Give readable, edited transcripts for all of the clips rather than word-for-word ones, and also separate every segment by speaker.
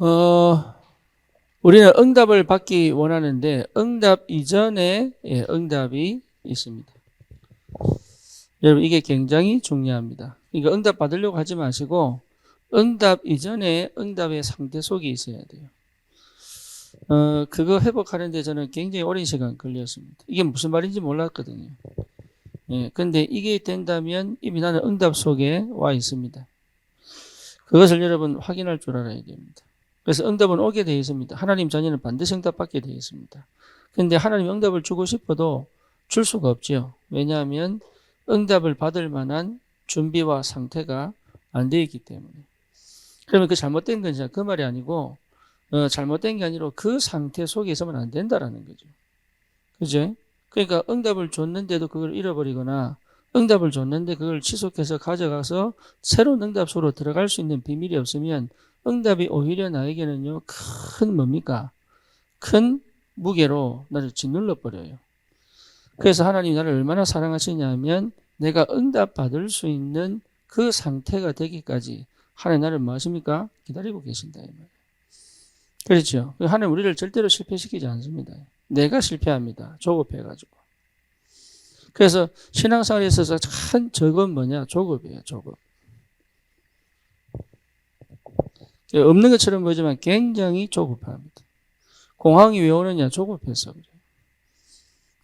Speaker 1: 어, 우리는 응답을 받기 원하는데 응답 이전에 응답이 있습니다. 여러분 이게 굉장히 중요합니다. 그러니까 응답 받으려고 하지 마시고 응답 이전에 응답의 상태 속에 있어야 돼요. 그거 회복하는데 저는 굉장히 오랜 시간 걸렸습니다. 이게 무슨 말인지 몰랐거든요. 근데 이게 된다면 이미 나는 응답 속에 와 있습니다. 그것을 여러분 확인할 줄 알아야 됩니다. 그래서 응답은 오게 되어 있습니다. 하나님 자녀는 반드시 응답받게 되어 있습니다. 그런데 하나님 응답을 주고 싶어도 줄 수가 없죠. 왜냐하면 응답을 받을 만한 준비와 상태가 안 되어 있기 때문에. 그러면 그 잘못된 건 그 말이 아니고 잘못된 게 아니라 그 상태 속에 있으면 안 된다라는 거죠. 그죠? 그러니까 응답을 줬는데도 그걸 잃어버리거나 응답을 줬는데 그걸 지속해서 가져가서 새로운 응답소로 들어갈 수 있는 비밀이 없으면 응답이 오히려 나에게는요, 큰 뭡니까? 큰 무게로 나를 짓눌러 버려요. 그래서 하나님이 나를 얼마나 사랑하시냐면 내가 응답 받을 수 있는 그 상태가 되기까지 하나님 나를 뭐 하십니까? 기다리고 계신다 이 말이에요. 그렇죠. 하나님 우리를 절대로 실패시키지 않습니다. 내가 실패합니다. 조급해가지고. 그래서 신앙생활에 있어서 큰 적은 뭐냐? 조급이에요. 조급. 없는 것처럼 보이지만 굉장히 조급합니다. 공황이 왜 오느냐? 조급해서 그래요.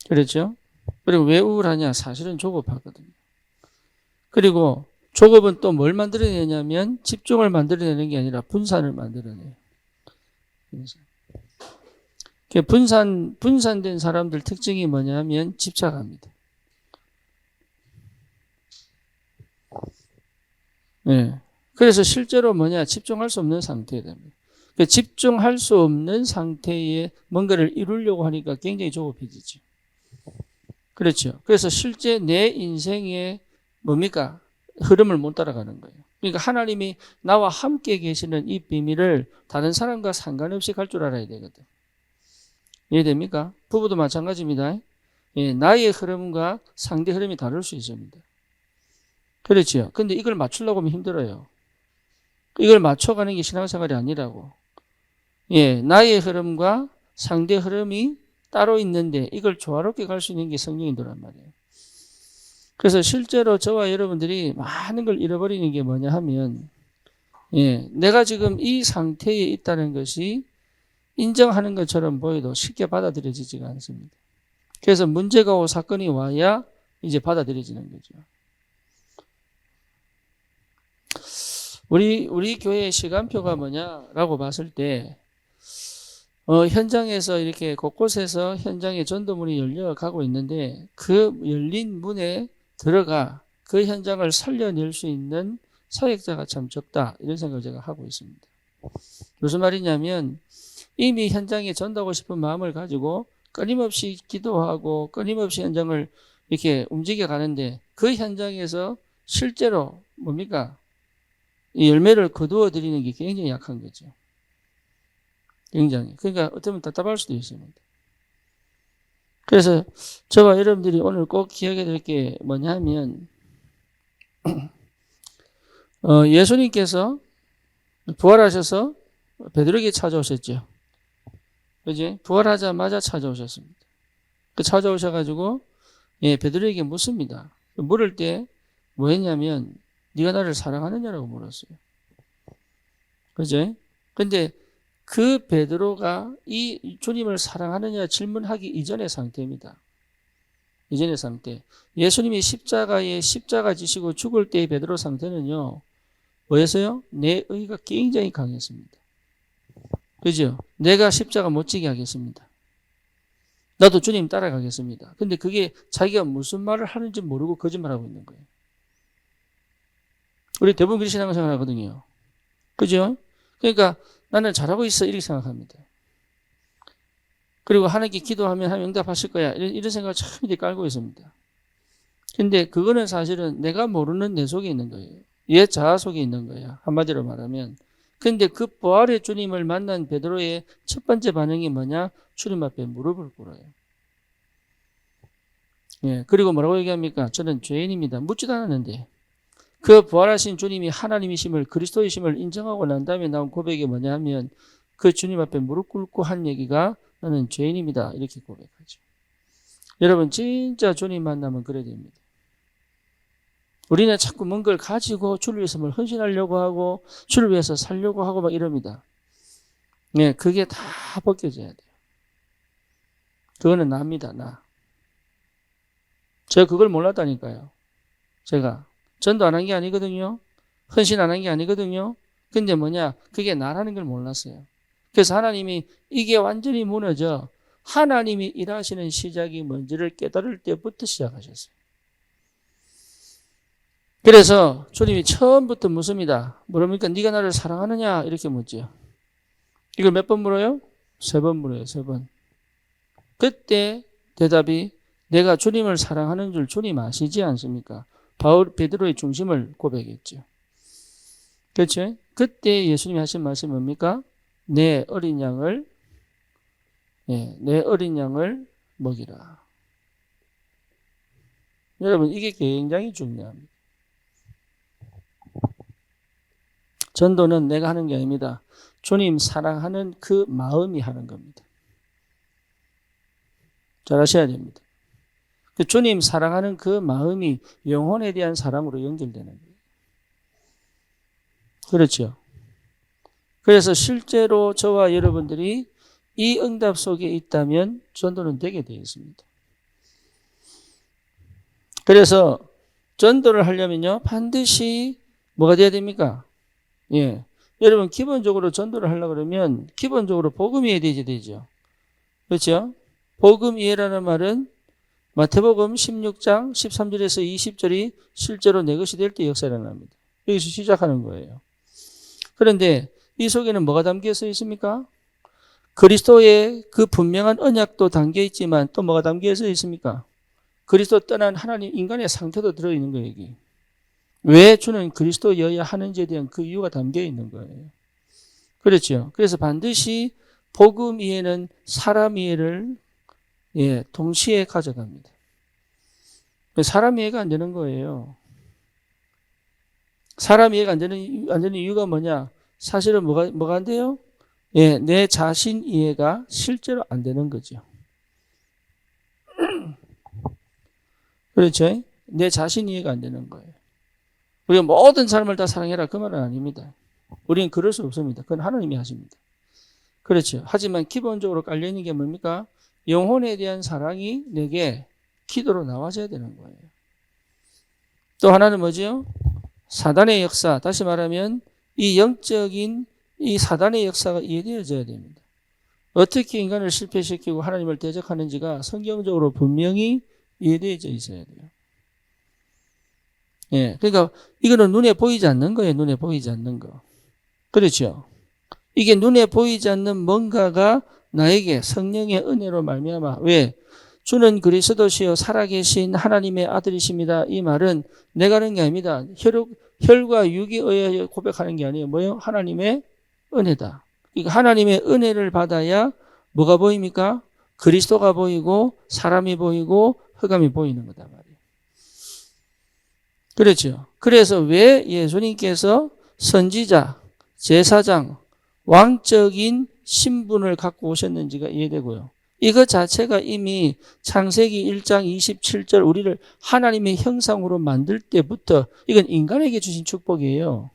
Speaker 1: 그렇죠? 그리고 왜 우울하냐? 사실은 조급하거든요. 그리고 조급은 또 뭘 만들어내냐면 집중을 만들어내는 게 아니라 분산을 만들어내요. 분산된 사람들 특징이 뭐냐면 집착합니다. 네. 그래서 실제로 뭐냐? 집중할 수 없는 상태에 됩니다. 집중할 수 없는 상태에 뭔가를 이루려고 하니까 굉장히 조급해지죠. 그렇죠. 그래서 실제 내 인생의 뭡니까? 흐름을 못 따라가는 거예요. 그러니까 하나님이 나와 함께 계시는 이 비밀을 다른 사람과 상관없이 갈 줄 알아야 되거든. 이해됩니까? 부부도 마찬가지입니다. 나의 흐름과 상대 흐름이 다를 수 있습니다. 그렇죠. 근데 이걸 맞추려고 하면 힘들어요. 이걸 맞춰가는 게 신앙생활이 아니라고. 나의 흐름과 상대 흐름이 따로 있는데 이걸 조화롭게 갈 수 있는 게 성령인도란 말이에요. 그래서 실제로 저와 여러분들이 많은 걸 잃어버리는 게 뭐냐 하면, 내가 지금 이 상태에 있다는 것이 인정하는 것처럼 보여도 쉽게 받아들여지지가 않습니다. 그래서 문제가 오고 사건이 와야 이제 받아들여지는 거죠. 우리 교회의 시간표가 뭐냐라고 봤을 때, 현장에서 이렇게 곳곳에서 현장에 전도문이 열려가고 있는데 그 열린 문에 들어가 그 현장을 살려낼 수 있는 사역자가 참 적다. 이런 생각을 제가 하고 있습니다. 무슨 말이냐면 이미 현장에 전도하고 싶은 마음을 가지고 끊임없이 기도하고 끊임없이 현장을 이렇게 움직여 가는데 그 현장에서 실제로 뭡니까? 이 열매를 거두어 드리는 게 굉장히 약한 거죠. 굉장히. 그러니까 어떻게 보면 답답할 수도 있습니다. 그래서 저와 여러분들이 오늘 꼭 기억해야 될 게 뭐냐 하면 예수님께서 부활하셔서 베드로에게 찾아오셨죠. 그지? 부활하자마자 찾아오셨습니다. 그 찾아오셔가지고 베드로에게 묻습니다. 물을 때 뭐 했냐면 네가 나를 사랑하느냐라고 물었어요. 그지? 근데 그 베드로가 이 주님을 사랑하느냐 질문하기 이전의 상태입니다. 이전의 상태. 예수님이 십자가 지시고 죽을 때의 베드로 상태는요. 뭐였어요? 내 의가 굉장히 강했습니다. 그죠? 내가 십자가 못 지게 하겠습니다. 나도 주님 따라가겠습니다. 근데 그게 자기가 무슨 말을 하는지 모르고 거짓말하고 있는 거예요. 우리 대부분 그렇게 신앙생활 하거든요. 그죠? 그러니까 나는 잘하고 있어 이렇게 생각합니다. 그리고 하나님께 기도하면 하나님 응답하실 거야 이런 생각을 참 이렇게 깔고 있습니다. 근데 그거는 사실은 내가 모르는 내 속에 있는 거예요. 옛 자아 속에 있는 거야. 한마디로 말하면. 근데 그 부활의 주님을 만난 베드로의 첫 번째 반응이 뭐냐? 주님 앞에 무릎을 꿇어요. 그리고 뭐라고 얘기합니까? 저는 죄인입니다. 묻지도 않았는데. 그 부활하신 주님이 하나님이심을, 그리스도이심을 인정하고 난 다음에 나온 고백이 뭐냐 하면 그 주님 앞에 무릎 꿇고 한 얘기가 나는 죄인입니다. 이렇게 고백하죠. 여러분 진짜 주님 만나면 그래야 됩니다. 우리는 자꾸 뭔 걸 가지고 주를 위해서 뭘 헌신하려고 하고 주를 위해서 살려고 하고 막 이럽니다. 네, 그게 다 벗겨져야 돼요. 그거는 나입니다. 나. 제가 그걸 몰랐다니까요. 제가 전도 안 한 게 아니거든요. 헌신 안 한 게 아니거든요. 근데 뭐냐, 그게 나라는 걸 몰랐어요. 그래서 하나님이 이게 완전히 무너져 하나님이 일하시는 시작이 뭔지를 깨달을 때부터 시작하셨어요. 그래서 주님이 처음부터 묻습니다. 뭐랍니까? 네가 나를 사랑하느냐? 이렇게 묻죠. 이걸 몇 번 물어요? 3번 물어요. 3번. 그때 대답이 내가 주님을 사랑하는 줄 주님 아시지 않습니까? 베드로의 중심을 고백했죠. 그렇죠? 그때 예수님이 하신 말씀이 뭡니까? 내 어린 양을 먹이라. 여러분 이게 굉장히 중요합니다. 전도는 내가 하는 게 아닙니다. 주님 사랑하는 그 마음이 하는 겁니다. 잘 아셔야 됩니다. 그 주님 사랑하는 그 마음이 영혼에 대한 사랑으로 연결되는 거예요. 그렇죠. 그래서 실제로 저와 여러분들이 이 응답 속에 있다면 전도는 되게 되어 있습니다. 그래서 전도를 하려면요 반드시 뭐가 돼야 됩니까? 예, 여러분 기본적으로 전도를 하려고 그러면 기본적으로 복음 이해 되죠. 그렇죠? 복음 이해라는 말은 마태복음 16장 13절에서 20절이 실제로 내 것이 될 때 역사를 합니다. 여기서 시작하는 거예요. 그런데 이 속에는 뭐가 담겨져 있습니까? 그리스도의 그 분명한 언약도 담겨 있지만 또 뭐가 담겨져 있습니까? 그리스도 떠난 하나님 인간의 상태도 들어있는 거예요. 여기. 왜 주는 그리스도여야 하는지에 대한 그 이유가 담겨 있는 거예요. 그렇죠. 그래서 반드시 복음 이해는 사람 이해를 동시에 가져갑니다. 사람 이해가 안 되는 거예요. 사람 이해가 안 되는 이유가 뭐냐? 사실은 뭐가 안 돼요? 내 자신 이해가 실제로 안 되는 거죠. 그렇죠? 내 자신 이해가 안 되는 거예요. 우리가 모든 사람을 다 사랑해라 그 말은 아닙니다. 우리는 그럴 수 없습니다. 그건 하나님이 하십니다. 그렇죠. 하지만 기본적으로 깔려있는 게 뭡니까? 영혼에 대한 사랑이 내게 기도로 나와줘야 되는 거예요. 또 하나는 뭐죠? 사단의 역사, 다시 말하면 이 영적인 이 사단의 역사가 이해되어져야 됩니다. 어떻게 인간을 실패시키고 하나님을 대적하는지가 성경적으로 분명히 이해되어져 있어야 돼요. 그러니까 이거는 눈에 보이지 않는 거예요. 눈에 보이지 않는 거. 그렇죠. 이게 눈에 보이지 않는 뭔가가 나에게 성령의 은혜로 말미암아 왜? 주는 그리스도시요 살아계신 하나님의 아들이십니다. 이 말은 내가 하는 게 아닙니다. 혈과 육에 의해 고백하는 게 아니에요. 뭐예요? 하나님의 은혜다. 그러니까 하나님의 은혜를 받아야 뭐가 보입니까? 그리스도가 보이고 사람이 보이고 흑암이 보이는 거다 말이에요. 그렇죠. 그래서 왜 예수님께서 선지자, 제사장, 왕적인 신분을 갖고 오셨는지가 이해되고요. 이것 자체가 이미 창세기 1장 27절 우리를 하나님의 형상으로 만들 때부터 이건 인간에게 주신 축복이에요.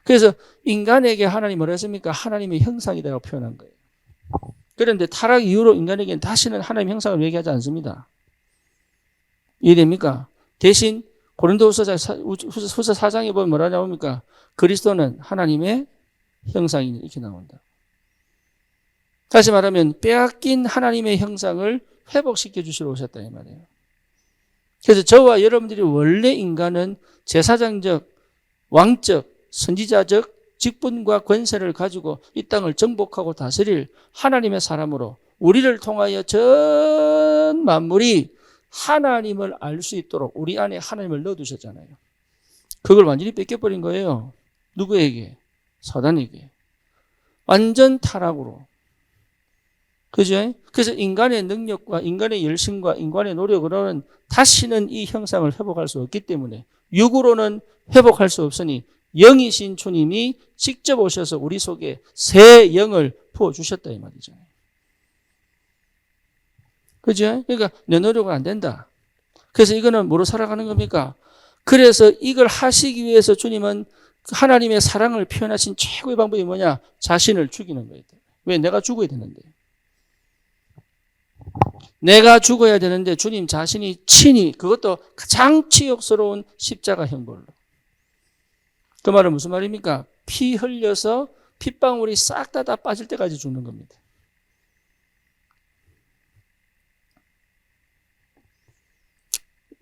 Speaker 1: 그래서 인간에게 하나님 뭐라 했습니까? 하나님의 형상이라고 표현한 거예요. 그런데 타락 이후로 인간에게는 다시는 하나님 형상을 얘기하지 않습니다. 이해됩니까? 대신 고린도후서 4장에 보면 뭐라 나옵니까? 그리스도는 하나님의 형상이 이렇게 나온다. 다시 말하면 빼앗긴 하나님의 형상을 회복시켜 주시러 오셨다 이 말이에요. 그래서 저와 여러분들이 원래 인간은 제사장적, 왕적, 선지자적 직분과 권세를 가지고 이 땅을 정복하고 다스릴 하나님의 사람으로 우리를 통하여 전 만물이 하나님을 알 수 있도록 우리 안에 하나님을 넣어두셨잖아요. 그걸 완전히 뺏겨버린 거예요. 누구에게? 사단에게. 완전 타락으로. 그죠? 그래서 인간의 능력과 인간의 열심과 인간의 노력으로는 다시는 이 형상을 회복할 수 없기 때문에 육으로는 회복할 수 없으니 영이신 주님이 직접 오셔서 우리 속에 새 영을 부어주셨다 이 말이잖아요. 그죠? 그러니까 내 노력은 안 된다. 그래서 이거는 뭐로 살아가는 겁니까? 그래서 이걸 하시기 위해서 주님은 하나님의 사랑을 표현하신 최고의 방법이 뭐냐? 자신을 죽이는 거예요. 왜? 내가 죽어야 되는데. 내가 죽어야 되는데 주님 자신이 친히, 그것도 가장 치욕스러운 십자가 형벌로. 그 말은 무슨 말입니까? 피 흘려서 핏방울이 싹 다 빠질 때까지 죽는 겁니다.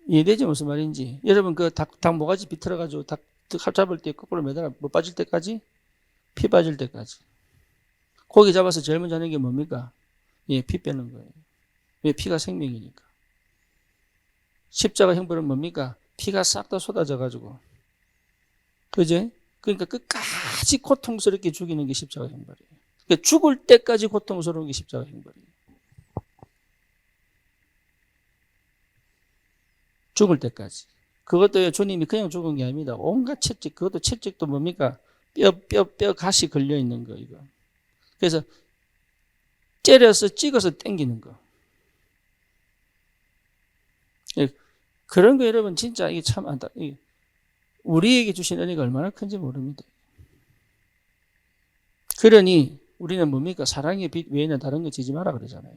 Speaker 1: 이해되지 무슨 말인지? 여러분 그 닭 모가지 비틀어가지고 닭 잡을 때 거꾸로 매달아 뭐 빠질 때까지? 피 빠질 때까지. 고기 잡아서 제일 먼저 하는 게 뭡니까? 예, 피 빼는 거예요. 왜? 피가 생명이니까. 십자가 형벌은 뭡니까? 피가 싹 다 쏟아져가지고. 그제? 그러니까 끝까지 고통스럽게 죽이는 게 십자가 형벌이에요. 그러니까 죽을 때까지 고통스러운 게 십자가 형벌이에요. 죽을 때까지. 그것도 주님이 그냥 죽은 게 아닙니다. 온갖 채찍, 그것도 채찍도 뭡니까? 뼈 가시 걸려 있는 거, 이거. 그래서 째려서 찍어서 당기는 거. 그런 거 여러분 진짜 이게 참 우리에게 주신 은혜가 얼마나 큰지 모릅니다. 그러니 우리는 뭡니까? 사랑의 빛 외에는 다른 거 지지 마라 그러잖아요.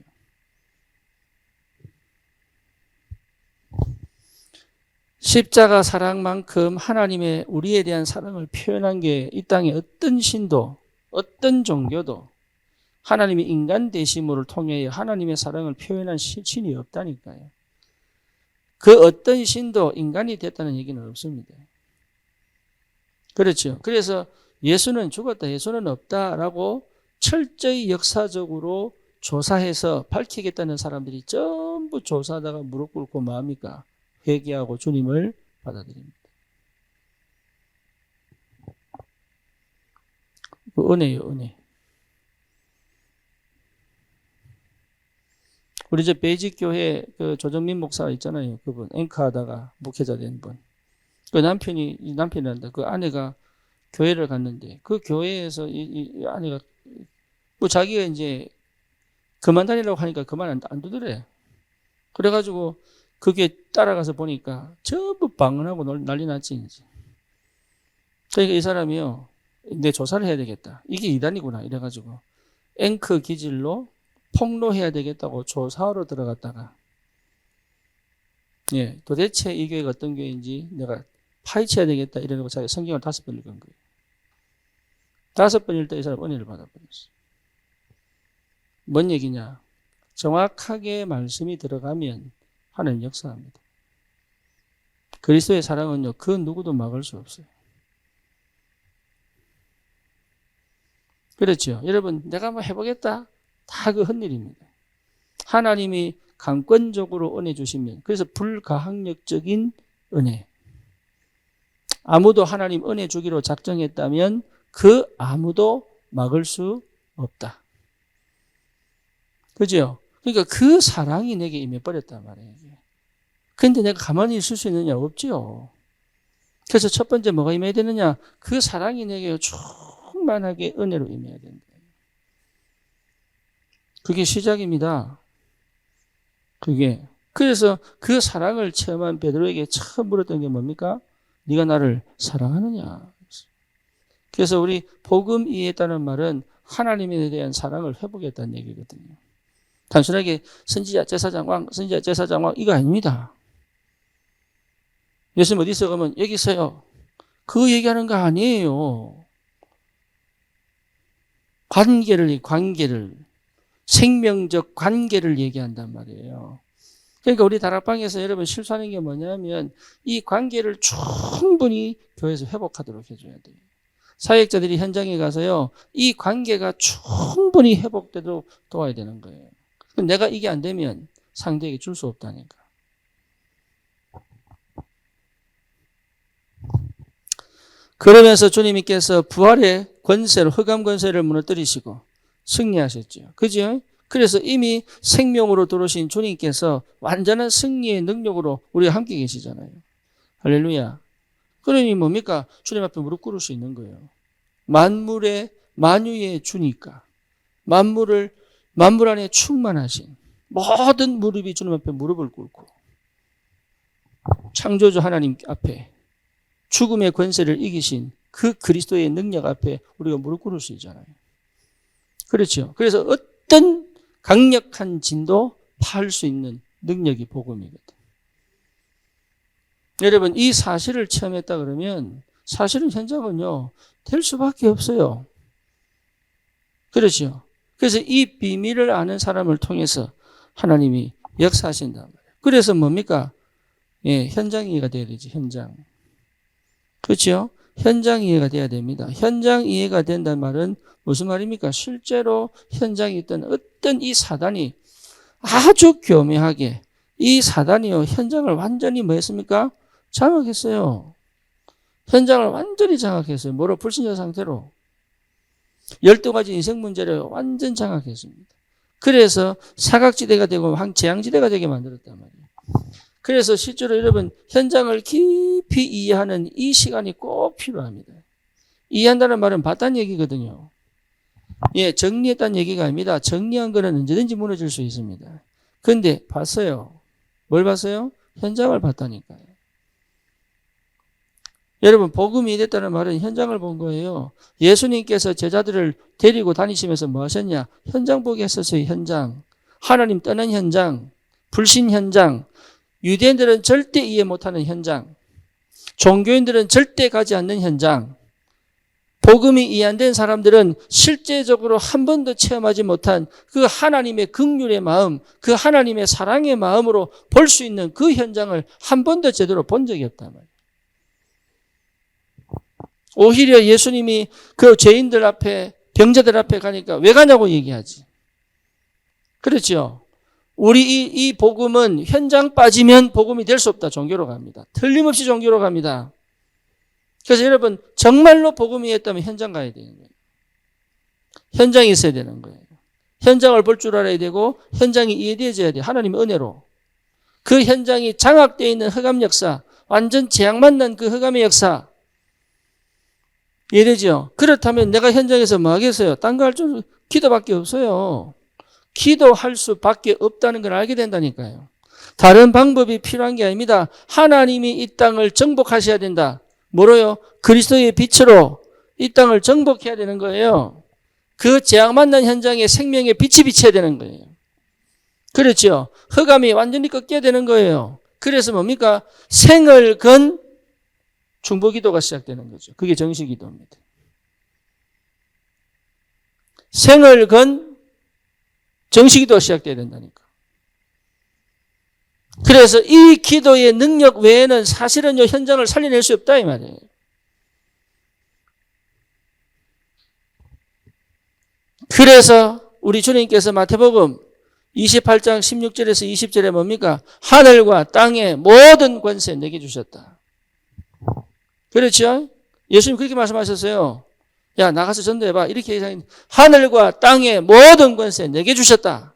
Speaker 1: 십자가 사랑만큼 하나님의 우리에 대한 사랑을 표현한 게 이 땅에 어떤 신도, 어떤 종교도 하나님의 인간 되심을 통해 하나님의 사랑을 표현한 신이 없다니까요. 그 어떤 신도 인간이 됐다는 얘기는 없습니다. 그렇죠. 그래서 예수는 죽었다, 예수는 없다라고 철저히 역사적으로 조사해서 밝히겠다는 사람들이 전부 조사하다가 무릎 꿇고 뭐합니까? 회개하고 주님을 받아들입니다. 그 은혜예요, 은혜. 우리 저 베이직 교회 그 조정민 목사 있잖아요. 그분 앵커하다가 목회자 된 분. 그 남편이란다. 그 아내가 교회를 갔는데 그 교회에서 이 아내가 뭐 자기가 이제 그만 다니라고 하니까 그만 안 두더래. 그래가지고 그게 따라가서 보니까 전부 방언하고 난리 났지 이제. 그러니까 이 사람이요, 내 조사를 해야 되겠다. 이게 이단이구나 이래가지고 앵커 기질로 폭로해야 되겠다고 조사하러 들어갔다가, 예, 도대체 이 교회가 어떤 교회인지 내가 파헤쳐야 되겠다 이러고 자기 성경을 5번 읽은 거예요. 5번 읽다 이 사람 은혜를 받아버렸어요. 뭔 얘기냐? 정확하게 말씀이 들어가면 하나님 역사합니다. 그리스도의 사랑은요, 그 누구도 막을 수 없어요. 그렇죠. 여러분, 내가 뭐 해보겠다? 다 그 헛일입니다. 하나님이 강권적으로 은혜 주시면, 그래서 불가항력적인 은혜. 아무도 하나님 은혜 주기로 작정했다면 그 아무도 막을 수 없다. 그죠? 그러니까 그 사랑이 내게 임해버렸단 말이에요. 근데 내가 가만히 있을 수 있느냐? 없지요. 그래서 첫 번째 뭐가 임해야 되느냐? 그 사랑이 내게 충만하게 은혜로 임해야 된다. 그게 시작입니다. 그게. 그래서 그 사랑을 체험한 베드로에게 처음 물었던 게 뭡니까? 네가 나를 사랑하느냐? 그래서 우리 복음 이해했다는 말은 하나님에 대한 사랑을 회복했다는 얘기거든요. 단순하게 선지자, 제사장, 왕, 선지자, 제사장, 왕 이거 아닙니다. 예수님 어디 있어? 그러면 여기 있어요. 그 얘기하는 거 아니에요. 관계를 생명적 관계를 얘기한단 말이에요. 그러니까 우리 다락방에서 여러분 실수하는 게 뭐냐면 이 관계를 충분히 교회에서 회복하도록 해줘야 돼요. 사역자들이 현장에 가서요, 이 관계가 충분히 회복되도록 도와야 되는 거예요. 내가 이게 안 되면 상대에게 줄 수 없다니까. 그러면서 주님께서 부활의 권세를, 흑암 권세를 무너뜨리시고 승리하셨죠. 그죠? 그래서 이미 생명으로 들어오신 주님께서 완전한 승리의 능력으로 우리와 함께 계시잖아요. 할렐루야. 그러니 뭡니까? 주님 앞에 무릎 꿇을 수 있는 거예요. 만유의 주니까. 만물 안에 충만하신 모든 무릎이 주님 앞에 무릎을 꿇고 창조주 하나님 앞에 죽음의 권세를 이기신 그 그리스도의 능력 앞에 우리가 무릎 꿇을 수 있잖아요. 그렇죠. 그래서 어떤 강력한 진도 파할 수 있는 능력이 복음이거든. 여러분, 이 사실을 체험했다 그러면 사실은 현장은요, 될 수밖에 없어요. 그렇죠. 그래서 이 비밀을 아는 사람을 통해서 하나님이 역사하신단 말이에요. 그래서 뭡니까? 예, 현장 이해가 돼야 되지, 현장. 그렇죠? 현장 이해가 돼야 됩니다. 현장 이해가 된다는 말은 무슨 말입니까? 실제로 현장에 있던 어떤 이 사단이 아주 교묘하게 이 사단이요, 현장을 완전히 뭐 했습니까? 장악했어요. 현장을 완전히 장악했어요. 뭐로? 불신자 상태로. 12가지 인생 문제를 완전 장악했습니다. 그래서 사각지대가 되고 재앙지대가 되게 만들었단 말이에요. 그래서 실제로 여러분 현장을 깊이 이해하는 이 시간이 꼭 필요합니다. 이해한다는 말은 봤다는 얘기거든요. 예, 정리했다는 얘기가 아닙니다. 정리한 거는 언제든지 무너질 수 있습니다. 그런데 봤어요. 뭘 봤어요? 현장을 봤다니까요. 여러분 복음이 됐다는 말은 현장을 본 거예요. 예수님께서 제자들을 데리고 다니시면서 뭐 하셨냐? 현장 보게 했었어요. 현장. 하나님 떠난 현장. 불신 현장. 유대인들은 절대 이해 못하는 현장. 종교인들은 절대 가지 않는 현장. 복음이 이해 안 된 사람들은 실제적으로 한 번도 체험하지 못한 그 하나님의 긍휼의 마음, 그 하나님의 사랑의 마음으로 볼 수 있는 그 현장을 한 번도 제대로 본 적이 없단 말이에요. 오히려 예수님이 그 죄인들 앞에, 병자들 앞에 가니까 왜 가냐고 얘기하지. 그렇죠. 우리 이 복음은 현장 빠지면 복음이 될 수 없다. 종교로 갑니다. 틀림없이 종교로 갑니다. 그래서 여러분 정말로 복음이 있다면 현장 가야 되는 거예요. 현장이 있어야 되는 거예요. 현장을 볼 줄 알아야 되고 현장이 이해되어져야 돼요. 하나님의 은혜로. 그 현장이 장악되어 있는 흑암 역사, 완전 재앙 만난 그 흑암의 역사, 이해되죠? 그렇다면 내가 현장에서 뭐 하겠어요? 딴 거 할 줄 기도밖에 없어요. 기도할 수밖에 없다는 걸 알게 된다니까요. 다른 방법이 필요한 게 아닙니다. 하나님이 이 땅을 정복하셔야 된다. 뭐로요? 그리스도의 빛으로 이 땅을 정복해야 되는 거예요. 그 재앙 만난 현장에 생명의 빛이 비쳐야 되는 거예요. 그렇죠? 흑암이 완전히 꺾여야 되는 거예요. 그래서 뭡니까? 생을 건 중보기도가 시작되는 거죠. 그게 정식기도입니다. 생을 건 정식기도가 시작돼야 된다니까. 그래서 이 기도의 능력 외에는 사실은요 현장을 살려낼 수 없다 이 말이에요. 그래서 우리 주님께서 마태복음 28장 16절에서 20절에 뭡니까? 하늘과 땅의 모든 권세 내게 주셨다. 그렇죠? 예수님 그렇게 말씀하셨어요. 야 나가서 전도해봐. 이렇게 얘기하는데 하늘과 땅의 모든 권세 내게 주셨다.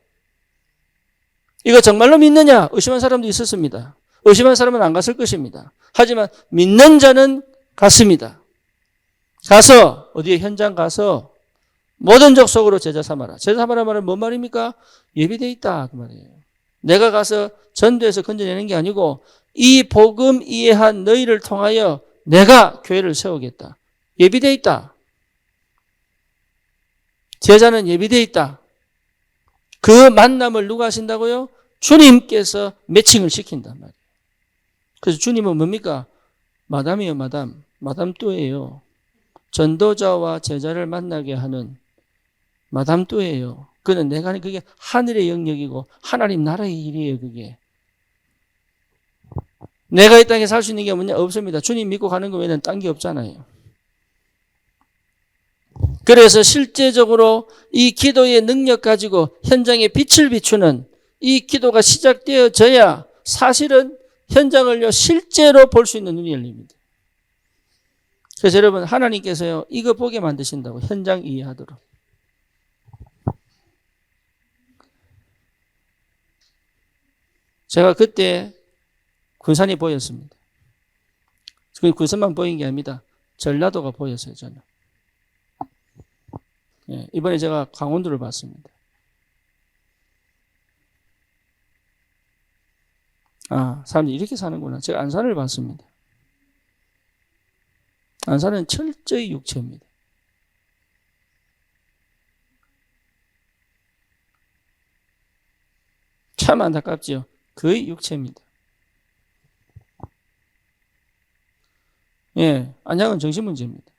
Speaker 1: 이거 정말로 믿느냐? 의심한 사람도 있었습니다. 의심한 사람은 안 갔을 것입니다. 하지만 믿는 자는 갔습니다. 가서 어디에 현장 가서 모든 족속으로 제자 삼아라. 제자 삼아라 말은 뭔 말입니까? 예비되어 있다 그 말이에요. 내가 가서 전도해서 건져내는 게 아니고 이 복음 이해한 너희를 통하여 내가 교회를 세우겠다. 예비되어 있다. 제자는 예비되어 있다. 그 만남을 누가 하신다고요? 주님께서 매칭을 시킨단 말이에요. 그래서 주님은 뭡니까? 마담이에요, 마담. 마담또예요. 전도자와 제자를 만나게 하는 마담또예요. 그는 내가 하는 그게 하늘의 영역이고 하나님 나라의 일이에요, 그게. 내가 이 땅에 살 수 있는 게 뭐냐? 없습니다. 주님 믿고 가는 거 외에는 딴 게 없잖아요. 그래서 실제적으로 이 기도의 능력 가지고 현장에 빛을 비추는 이 기도가 시작되어져야 사실은 현장을요 실제로 볼 수 있는 눈이 열립니다. 그래서 여러분 하나님께서요 이거 보게 만드신다고 현장 이해하도록. 제가 그때 군산이 보였습니다. 군산만 보인 게 아닙니다. 전라도가 보였어요, 저는. 예, 이번에 제가 강원도를 봤습니다. 아, 사람들이 이렇게 사는구나. 제가 안산을 봤습니다. 안산은 철저히 육체입니다. 참 안타깝지요. 거의 육체입니다. 예, 안양은 정신 문제입니다.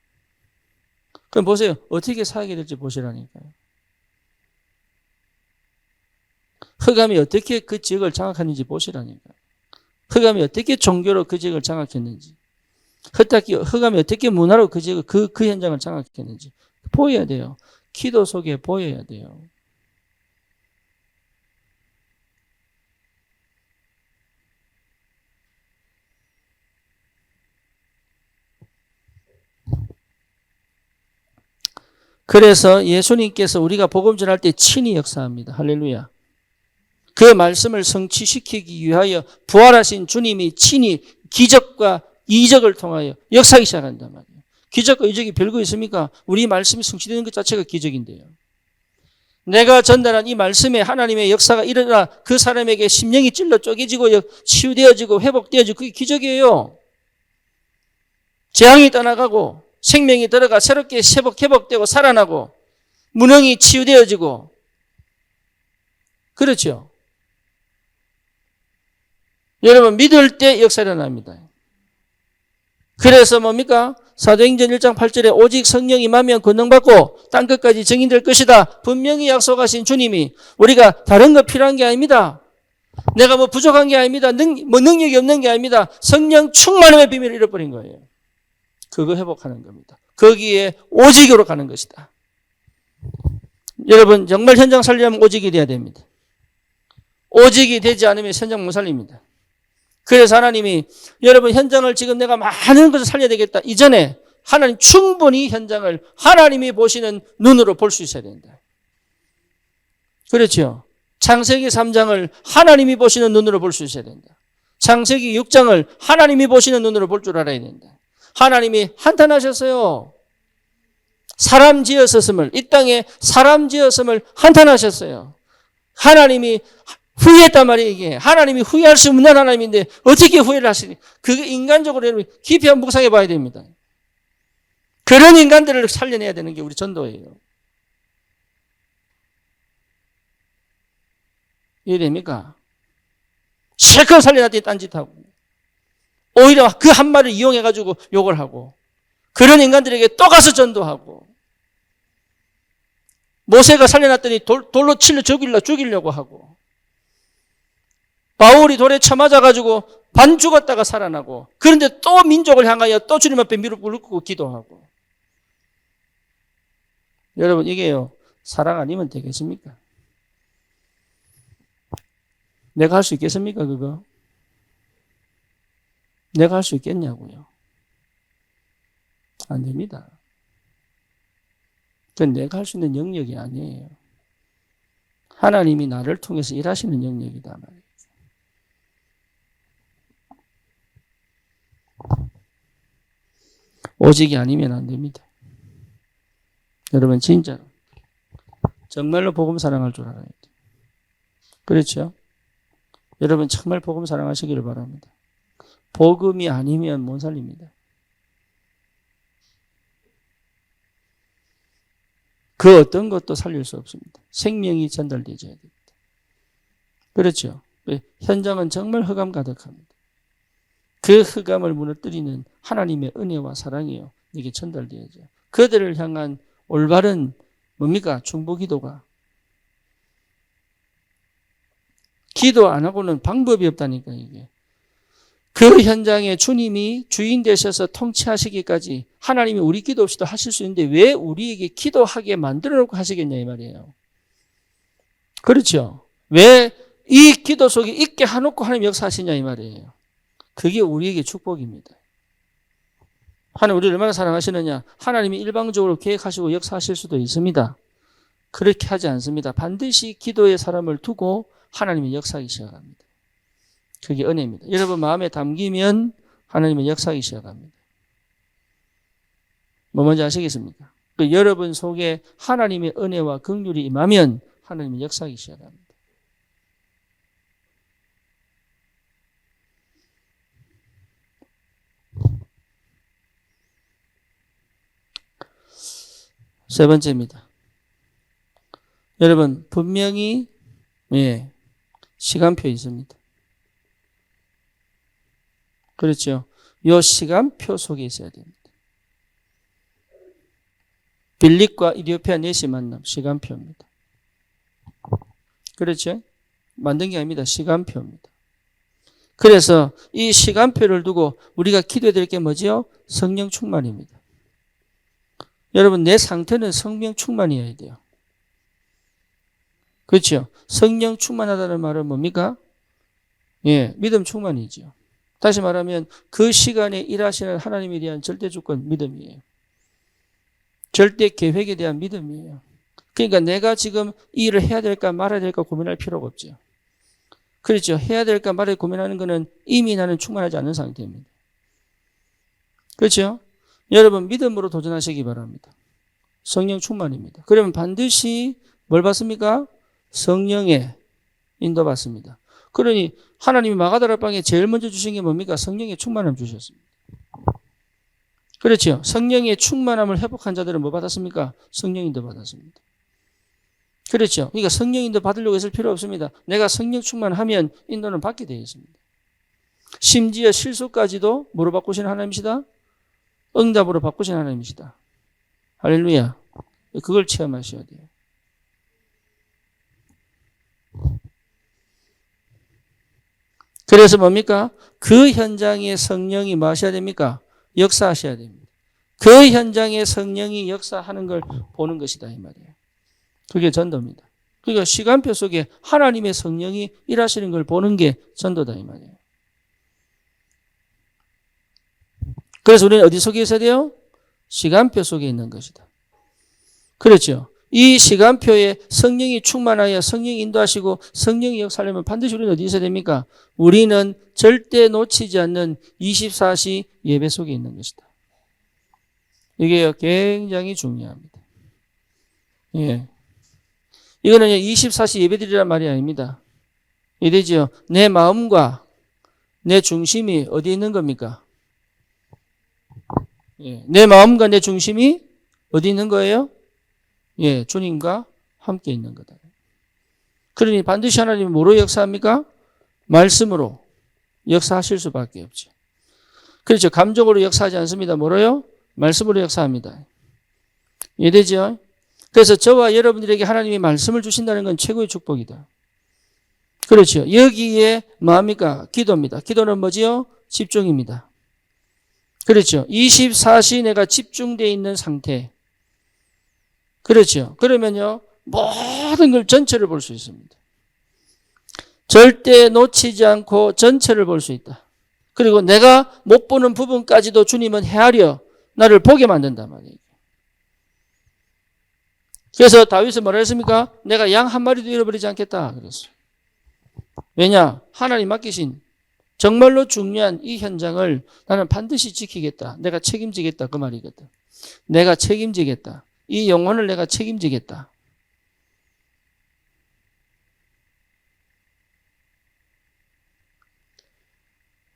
Speaker 1: 그럼 보세요. 어떻게 살게 될지 보시라니까요. 흑암이 어떻게 그 지역을 장악하는지 보시라니까요. 흑암이 어떻게 종교로 그 지역을 장악했는지, 흑암이 어떻게 문화로 그 지역을, 그 현장을 장악했는지 보여야 돼요. 기도 속에 보여야 돼요. 그래서 예수님께서 우리가 복음 전할 때 친히 역사합니다. 할렐루야. 그 말씀을 성취시키기 위하여 부활하신 주님이 친히 기적과 이적을 통하여 역사하기 시작한단 말이에요. 기적과 이적이 별거 있습니까? 우리 말씀이 성취되는 것 자체가 기적인데요. 내가 전달한 이 말씀에 하나님의 역사가 일어나 그 사람에게 심령이 찔러 쪼개지고 치유되어지고 회복되어지고 그게 기적이에요. 재앙이 떠나가고 생명이 들어가 새롭게 회복되고 살아나고 무능이 치유되어지고 그렇죠. 여러분 믿을 때 역사 일어납니다. 그래서 뭡니까? 사도행전 1장 8절에 오직 성령이 임하면 권능받고 땅끝까지 증인될 것이다. 분명히 약속하신 주님이 우리가 다른 거 필요한 게 아닙니다. 내가 뭐 부족한 게 아닙니다. 능력이 없는 게 아닙니다. 성령 충만함의 비밀을 잃어버린 거예요. 그거 회복하는 겁니다. 거기에 오직으로 가는 것이다. 여러분 정말 현장 살리려면 오직이 돼야 됩니다. 오직이 되지 않으면 현장 못 살립니다. 그래서 하나님이 여러분 현장을 지금 내가 많은 것을 살려야 되겠다. 이전에 하나님 충분히 현장을 하나님이 보시는 눈으로 볼 수 있어야 된다. 그렇죠. 창세기 3장을 하나님이 보시는 눈으로 볼 수 있어야 된다. 창세기 6장을 하나님이 보시는 눈으로 볼 줄 알아야 된다. 하나님이 한탄하셨어요. 사람 지었음을, 이 땅에 사람 지었음을 한탄하셨어요. 하나님이 후회했단 말이에요, 이게. 하나님이 후회할 수 없는 하나님인데 어떻게 후회를 하시니? 그게 인간적으로 깊이 한번 묵상해 봐야 됩니다. 그런 인간들을 살려내야 되는 게 우리 전도예요. 이해됩니까? 실컷 살려놨더니 딴짓하고 오히려 그 한 말을 이용해가지고 욕을 하고 그런 인간들에게 또 가서 전도하고 모세가 살려놨더니 돌로 칠러 죽이려고 하고 바울이 돌에 쳐맞아가지고 반 죽었다가 살아나고 그런데 또 민족을 향하여 또 주님 앞에 무릎 꿇고 기도하고 여러분 이게요 사랑 아니면 되겠습니까? 내가 할 수 있겠습니까 그거? 내가 할 수 있겠냐고요? 안 됩니다. 그건 내가 할 수 있는 영역이 아니에요. 하나님이 나를 통해서 일하시는 영역이다 말이에요. 오직이 아니면 안 됩니다. 여러분 진짜로 정말로 복음 사랑할 줄 알아야 돼요. 그렇죠? 여러분 정말 복음 사랑하시기를 바랍니다. 복음이 아니면 못 살립니다. 그 어떤 것도 살릴 수 없습니다. 생명이 전달되어야 됩니다. 그렇죠? 현장은 정말 흑암 가득합니다. 그 흑암을 무너뜨리는 하나님의 은혜와 사랑이요. 이게 전달되어야죠. 그들을 향한 올바른 뭡니까? 중보기도가. 기도 안 하고는 방법이 없다니까 이게. 그 현장에 주님이 주인 되셔서 통치하시기까지 하나님이 우리 기도 없이도 하실 수 있는데 왜 우리에게 기도하게 만들어 놓고 하시겠냐 이 말이에요. 그렇죠. 왜 이 기도 속에 있게 해놓고 하나님 역사하시냐 이 말이에요. 그게 우리에게 축복입니다. 하나님 우리를 얼마나 사랑하시느냐. 하나님이 일방적으로 계획하시고 역사하실 수도 있습니다. 그렇게 하지 않습니다. 반드시 기도의 사람을 두고 하나님이 역사하기 시작합니다. 그게 은혜입니다. 여러분 마음에 담기면 하나님은 역사하기 시작합니다. 뭐 뭔지 아시겠습니까? 그 여러분 속에 하나님의 은혜와 긍휼이 임하면 하나님은 역사하기 시작합니다. 세 번째입니다. 여러분 분명히 시간표 있습니다. 그렇죠. 이 시간표 속에 있어야 됩니다. 빌립과 이디오피아 넷이 만남 시간표입니다. 그렇죠. 만든 게 아닙니다. 시간표입니다. 그래서 이 시간표를 두고 우리가 기도해야 될 게 뭐지요? 성령 충만입니다. 여러분 내 상태는 성령 충만이어야 돼요. 그렇죠. 성령 충만하다는 말은 뭡니까? 믿음 충만이죠. 다시 말하면 그 시간에 일하시는 하나님에 대한 절대 주권 믿음이에요. 절대 계획에 대한 믿음이에요. 그러니까 내가 지금 이 일을 해야 될까 말아야 될까 고민할 필요가 없죠. 그렇죠. 해야 될까 말아야 고민하는 것은 이미 나는 충만하지 않은 상태입니다. 그렇죠. 여러분 믿음으로 도전하시기 바랍니다. 성령 충만입니다. 그러면 반드시 뭘 받습니까? 성령의 인도받습니다. 그러니 하나님이 마가다라 방에 제일 먼저 주신 게 뭡니까? 성령의 충만함 주셨습니다. 그렇죠. 성령의 충만함을 회복한 자들은 뭐 받았습니까? 성령 인도 받았습니다. 그렇죠. 그러니까 성령 인도 받으려고 했을 필요 없습니다. 내가 성령 충만하면 인도는 받게 되어 있습니다. 심지어 실수까지도 뭐로 바꾸시는 하나님이시다? 응답으로 바꾸시는 하나님이시다. 할렐루야. 그걸 체험하셔야 돼요. 그래서 뭡니까? 그 현장에 성령이 뭐 하셔야 됩니까? 역사하셔야 됩니다. 그 현장에 성령이 역사하는 걸 보는 것이다 이 말이에요. 그게 전도입니다. 그러니까 시간표 속에 하나님의 성령이 일하시는 걸 보는 게 전도다 이 말이에요. 그래서 우리는 어디 속에 있어야 돼요? 시간표 속에 있는 것이다. 그렇죠. 이 시간표에 성령이 충만하여 성령이 인도하시고 성령이 역사하려면 반드시 우리는 어디 있어야 됩니까? 우리는 절대 놓치지 않는 24시 예배 속에 있는 것이다. 이게 굉장히 중요합니다. 이거는 24시 예배드리란 말이 아닙니다. 이되죠. 내 마음과 내 중심이 어디 있는 겁니까? 내 마음과 내 중심이 어디 있는 거예요? 주님과 함께 있는 거다. 그러니 반드시 하나님은 뭐로 역사합니까? 말씀으로 역사하실 수밖에 없죠. 그렇죠. 감정으로 역사하지 않습니다. 뭐로요? 말씀으로 역사합니다. 이해되죠? 그래서 저와 여러분들에게 하나님이 말씀을 주신다는 건 최고의 축복이다. 그렇죠. 여기에 뭐합니까? 기도입니다. 기도는 뭐지요? 집중입니다. 그렇죠. 24시 내가 집중되어 있는 상태. 그렇죠. 그러면요, 모든 걸 전체를 볼 수 있습니다. 절대 놓치지 않고 전체를 볼 수 있다. 그리고 내가 못 보는 부분까지도 주님은 헤아려 나를 보게 만든단 말이에요. 그래서 다윗은 뭐라 했습니까? 내가 양 한 마리도 잃어버리지 않겠다 그랬어요. 왜냐? 하나님 맡기신 정말로 중요한 이 현장을 나는 반드시 지키겠다. 내가 책임지겠다 그 말이거든. 내가 책임지겠다. 이 영혼을 내가 책임지겠다.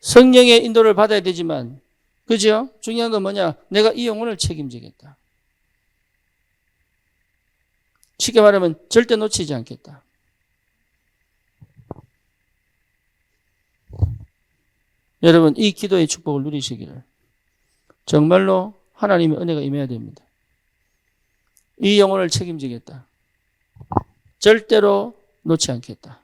Speaker 1: 성령의 인도를 받아야 되지만, 그죠? 중요한 건 뭐냐? 내가 이 영혼을 책임지겠다. 쉽게 말하면 절대 놓치지 않겠다. 여러분, 이 기도의 축복을 누리시기를 정말로 하나님의 은혜가 임해야 됩니다. 이 영혼을 책임지겠다. 절대로 놓지 않겠다.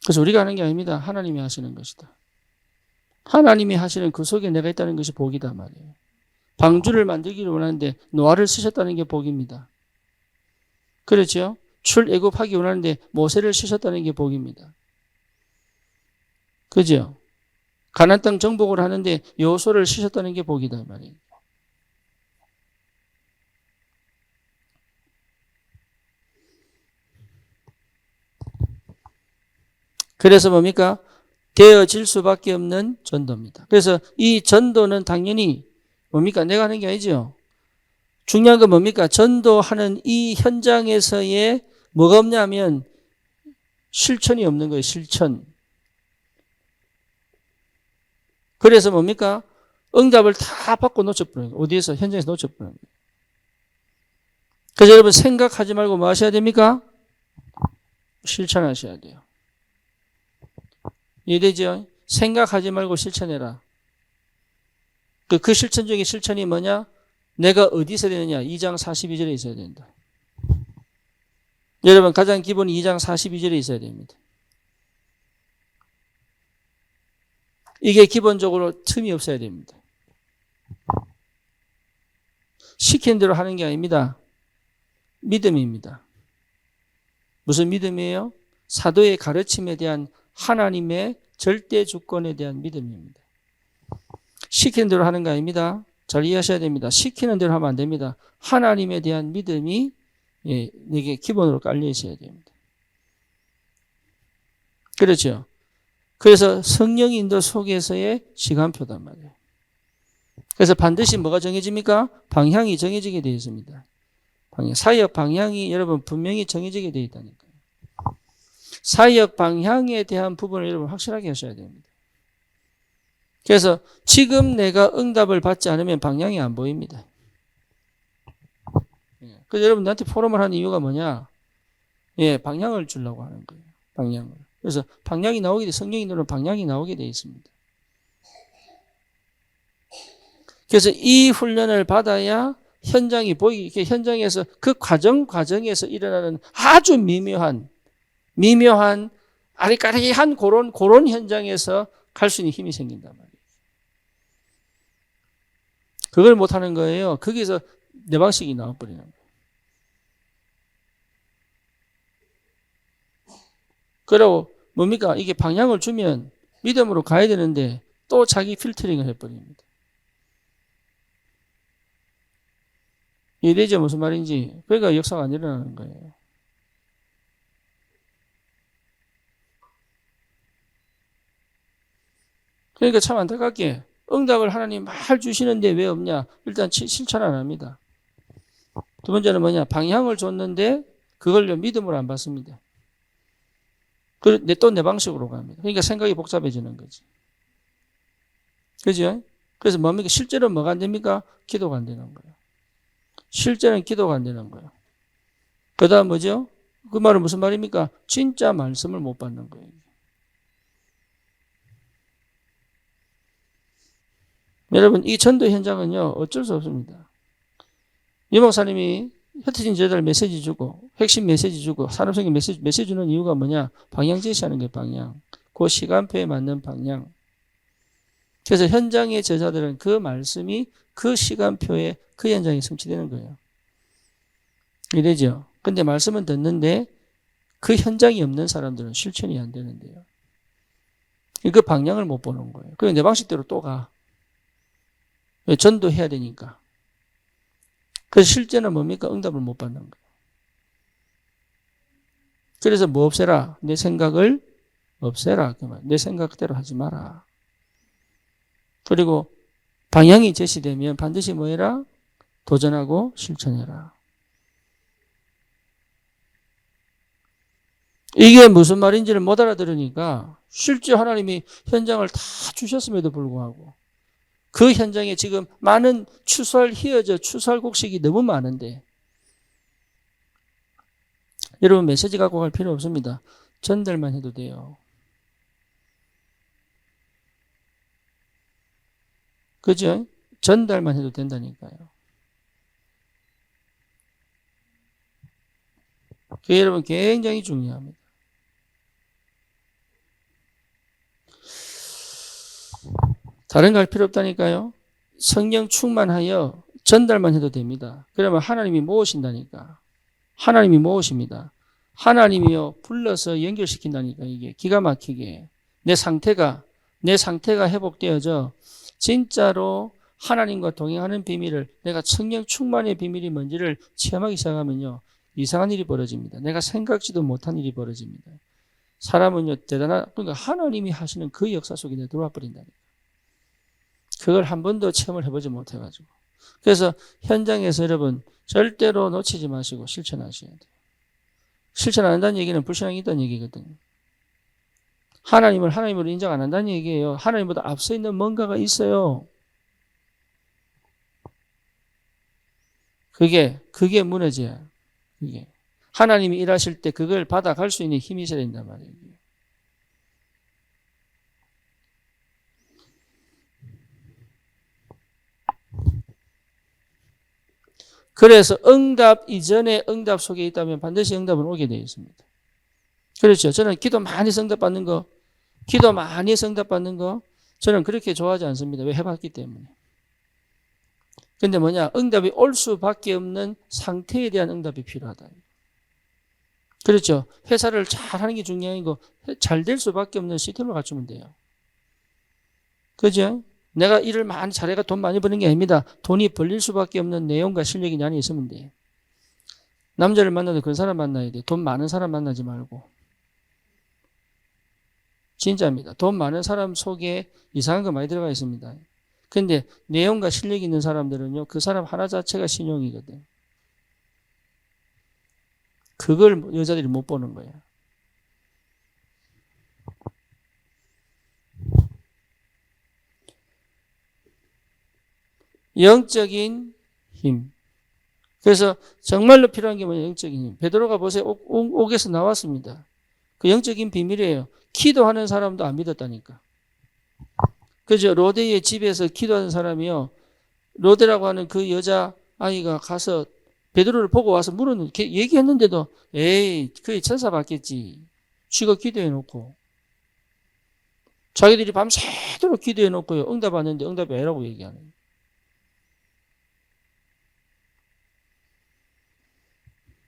Speaker 1: 그래서 우리가 하는 게 아닙니다. 하나님이 하시는 것이다. 하나님이 하시는 그 속에 내가 있다는 것이 복이다 말이에요. 방주를 만들기를 원하는데 노아를 쓰셨다는 게 복입니다. 그렇죠? 출애굽하기 원하는데 모세를 쓰셨다는 게 복입니다. 그죠? 가나안 땅 정복을 하는데 여호수아를 쓰셨다는 게 복이다 말이에요. 그래서 뭡니까? 되어질 수밖에 없는 전도입니다. 그래서 이 전도는 당연히 뭡니까? 내가 하는 게 아니죠. 중요한 건 뭡니까? 전도하는 이 현장에서의 뭐가 없냐면 실천이 없는 거예요. 실천. 그래서 뭡니까? 응답을 다 받고 놓쳐버려요. 어디에서? 현장에서 놓쳐버려요. 그래서 여러분 생각하지 말고 뭐 하셔야 됩니까? 실천하셔야 돼요. 이해되죠? 생각하지 말고 실천해라. 그 실천 중에 실천이 뭐냐? 내가 어디 있어야 되느냐? 2장 42절에 있어야 된다. 여러분 가장 기본이 2장 42절에 있어야 됩니다. 이게 기본적으로 틈이 없어야 됩니다. 시킨 대로 하는 게 아닙니다. 믿음입니다. 무슨 믿음이에요? 사도의 가르침에 대한 하나님의 절대 주권에 대한 믿음입니다. 시키는 대로 하는 거 아닙니다. 잘 이해하셔야 됩니다. 시키는 대로 하면 안 됩니다. 하나님에 대한 믿음이 내게 기본으로 깔려 있어야 됩니다. 그렇죠? 그래서 성령 인도 속에서의 시간표단 말이에요. 그래서 반드시 뭐가 정해집니까? 방향이 정해지게 되어 있습니다. 사역 방향이 여러분 분명히 정해지게 되어 있다니까요. 사역 방향에 대한 부분을 여러분 확실하게 하셔야 됩니다. 그래서 지금 내가 응답을 받지 않으면 방향이 안 보입니다. 그래서 여러분 나한테 포럼을 하는 이유가 뭐냐? 방향을 주려고 하는 거예요. 방향을. 그래서 방향이 나오게 돼, 성령이 누르면 방향이 나오게 되어 있습니다. 그래서 이 훈련을 받아야 현장이 보이게, 현장에서 그 과정에서 일어나는 아주 미묘한 아리까리한 그런 현장에서 갈 수 있는 힘이 생긴단 말이에요. 그걸 못하는 거예요. 거기서 내 방식이 나와버리는 거예요. 그리고 뭡니까? 이게 방향을 주면 믿음으로 가야 되는데 또 자기 필터링을 해버립니다. 이해되죠? 무슨 말인지. 그러니까 역사가 안 일어나는 거예요. 그러니까 참 안타깝게 응답을 하나님 말 주시는데 왜 없냐? 일단 실천 안 합니다. 두 번째는 뭐냐? 방향을 줬는데 그걸 믿음으로 안 받습니다. 또 내 방식으로 갑니다. 그러니까 생각이 복잡해지는 거지. 그죠? 그래서 뭡니까? 실제로 뭐가 안 됩니까? 기도가 안 되는 거예요. 실제는 기도가 안 되는 거예요. 그 다음 뭐죠? 그 말은 무슨 말입니까? 진짜 말씀을 못 받는 거예요. 여러분, 이 전도 현장은요, 어쩔 수 없습니다. 이 목사님이 흩어진 제자들 메시지 주고, 핵심 메시지 주고, 산업적인 메시지 주는 이유가 뭐냐? 방향 제시하는 게 방향. 그 시간표에 맞는 방향. 그래서 현장의 제자들은 그 말씀이 그 시간표에 그 현장에 성취되는 거예요. 이래죠. 근데 말씀은 듣는데 그 현장이 없는 사람들은 실천이 안 되는데요. 그 방향을 못 보는 거예요. 그래서 내 방식대로 또 가. 왜? 전도해야 되니까. 그래서 실제는 뭡니까? 응답을 못 받는 거예요. 그래서 뭐 없애라? 내 생각을 없애라. 내 생각대로 하지 마라. 그리고 방향이 제시되면 반드시 뭐 해라? 도전하고 실천해라. 이게 무슨 말인지를 못 알아들으니까 실제 하나님이 현장을 다 주셨음에도 불구하고 그 현장에 지금 많은 추수할 곡식이 너무 많은데 여러분 메시지 갖고 갈 필요 없습니다. 전달만 해도 돼요. 그죠? 전달만 해도 된다니까요. 그게 여러분 굉장히 중요합니다. 다른 거 할 필요 없다니까요. 성령 충만하여 전달만 해도 됩니다. 그러면 하나님이 모으신다니까. 하나님이 모으십니다. 하나님이요 불러서 연결시킨다니까. 이게 기가 막히게 내 상태가 회복되어져 진짜로 하나님과 동행하는 비밀을, 내가 성령 충만의 비밀이 뭔지를 체험하기 시작하면요 이상한 일이 벌어집니다. 내가 생각지도 못한 일이 벌어집니다. 사람은요, 그러니까 하나님이 하시는 그 역사 속에 내 들어와 버린다니까. 그걸 한 번도 체험을 해보지 못해가지고. 그래서 현장에서 여러분, 절대로 놓치지 마시고 실천하셔야 돼요. 실천 안 한다는 얘기는 불신앙이 있다는 얘기거든요. 하나님을 하나님으로 인정 안 한다는 얘기예요. 하나님보다 앞서 있는 뭔가가 있어요. 그게 무너져요. 그게. 하나님이 일하실 때 그걸 받아갈 수 있는 힘이 있어야 된단 말이에요. 그래서 응답 이전에 응답 속에 있다면 반드시 응답은 오게 되어 있습니다. 그렇죠. 저는 기도 많이 응답받는 거, 기도 많이 응답받는 거, 저는 그렇게 좋아하지 않습니다. 왜? 해봤기 때문에. 근데 뭐냐? 응답이 올 수밖에 없는 상태에 대한 응답이 필요하다. 그렇죠. 회사를 잘 하는 게 중요한 거, 잘 될 수밖에 없는 시스템을 갖추면 돼요. 그죠? 내가 일을 많이 잘해가 돈 많이 버는 게 아닙니다. 돈이 벌릴 수밖에 없는 내용과 실력이 안에 있으면 돼. 남자를 만나도 그런 사람 만나야 돼. 돈 많은 사람 만나지 말고. 진짜입니다. 돈 많은 사람 속에 이상한 거 많이 들어가 있습니다. 근데 내용과 실력이 있는 사람들은요, 그 사람 하나 자체가 신용이거든. 그걸 여자들이 못 보는 거예요. 영적인 힘. 그래서 정말로 필요한 게 뭐냐? 영적인 힘. 베드로가 보세요. 옥에서 나왔습니다. 그 영적인 비밀이에요. 기도하는 사람도 안 믿었다니까. 그죠? 로데의 집에서 기도하는 사람이요. 로데라고 하는 그 여자 아이가 가서 베드로를 보고 와서 물었는데, 얘기했는데도, 에이, 그게 천사 받겠지. 쥐가 기도해놓고. 자기들이 밤새도록 기도해놓고요. 응답 왔는데 응답이 아니라고 얘기하는 거예요.